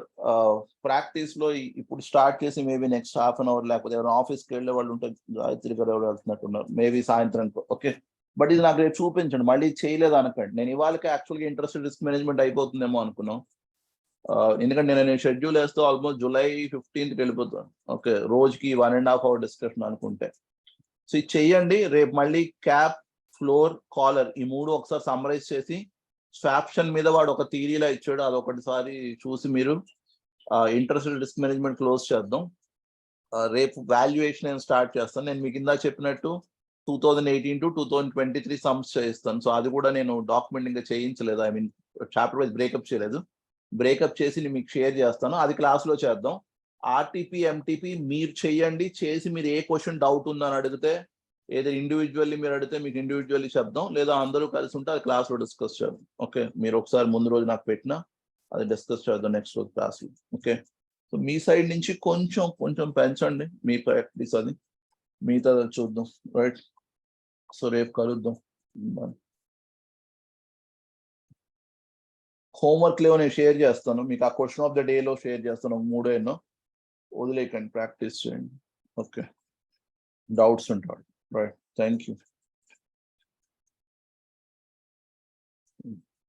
ప్రాక్టీస్ లో ఇప్పుడు స్టార్ట్ చేసి maybe next half an hour, లేకపోతే ఎవరైనా ఆఫీస్కి వెళ్ళే వాళ్ళు ఉంటే గాయత్రి గారు ఎవరు వెళ్తున్నట్టున్నారు మేబీ సాయంత్రం. ఓకే, బట్ ఇది నాకు రేపు చూపించండి, మళ్ళీ చేయలేదు అనకండి. నేను ఇవాళకి యాక్చువల్గా ఇంట్రెస్ట్ రిస్క్ మేనేజ్మెంట్ అయిపోతుందేమో అనుకున్నాం. ఎందుకంటే నేను షెడ్యూల్ వేస్తూ ఆల్మోస్ట్ July 15th వెళ్ళిపోతాను. ఓకే, రోజుకి 1.5 hour డిస్కషన్ అనుకుంటే. సో ఇది చెయ్యండి. రేపు మళ్ళీ క్యాప్, ఫ్లోర్, కాలర్ ఈ మూడు ఒకసారి సమ్మరైజ్ చేసి స్వాప్షన్ మీద వాడు ఒక థియరీలా ఇచ్చాడు, అది ఒకటిసారి చూసి మీరు ఇంట్రెస్ట్ రిస్క్ మేనేజ్మెంట్ క్లోజ్ చేద్దాం. రేపు వాల్యుయేషన్ నేను స్టార్ట్ చేస్తాను. నేను మీకు ఇందాక చెప్పినట్టు 2018 to 2023 సమ్స్ చేయిస్తాను. సో అది కూడా నేను డాక్యుమెంట్ ఇంకా చేయించలేదు, I mean chapter wise breakup చేయలేదు. బ్రేకప్ చేసి నేను మీకు షేర్ చేస్తాను, అది క్లాస్లో చేద్దాం. ఆర్టీపీ, ఎంటీపీ మీరు చెయ్యండి. చేసి మీరు ఏ క్వశ్చన్ డౌట్ ఉందని అడిగితే, ఏదో ఇండివిజువల్లీ మీరు అడిగితే మీకు ఇండివిజువల్లీ చెప్దాం, లేదా అందరూ కలిసి ఉంటే అది క్లాస్లో డిస్కస్ చేద్దాం. ఓకే, మీరు ఒకసారి ముందు రోజు నాకు పెట్టిన అది డిస్కస్ చేద్దాం నెక్స్ట్ రోజు క్లాస్. ఓకే, సో మీ సైడ్ నుంచి కొంచెం కొంచెం పెంచండి మీ ప్రాక్టీస్, అది మిగతా చూద్దాం. రైట్, సో రేపు కలుద్దాం. హోంవర్క్ లేవో నేను షేర్ చేస్తాను మీకు, ఆ క్వశ్చన్ ఆఫ్ ద డేలో షేర్ చేస్తాను. 3 ఎన్నో వదిలేకండి, ప్రాక్టీస్ చేయండి. ఓకే, డౌట్స్ ఉంటాడు. Right, thank you.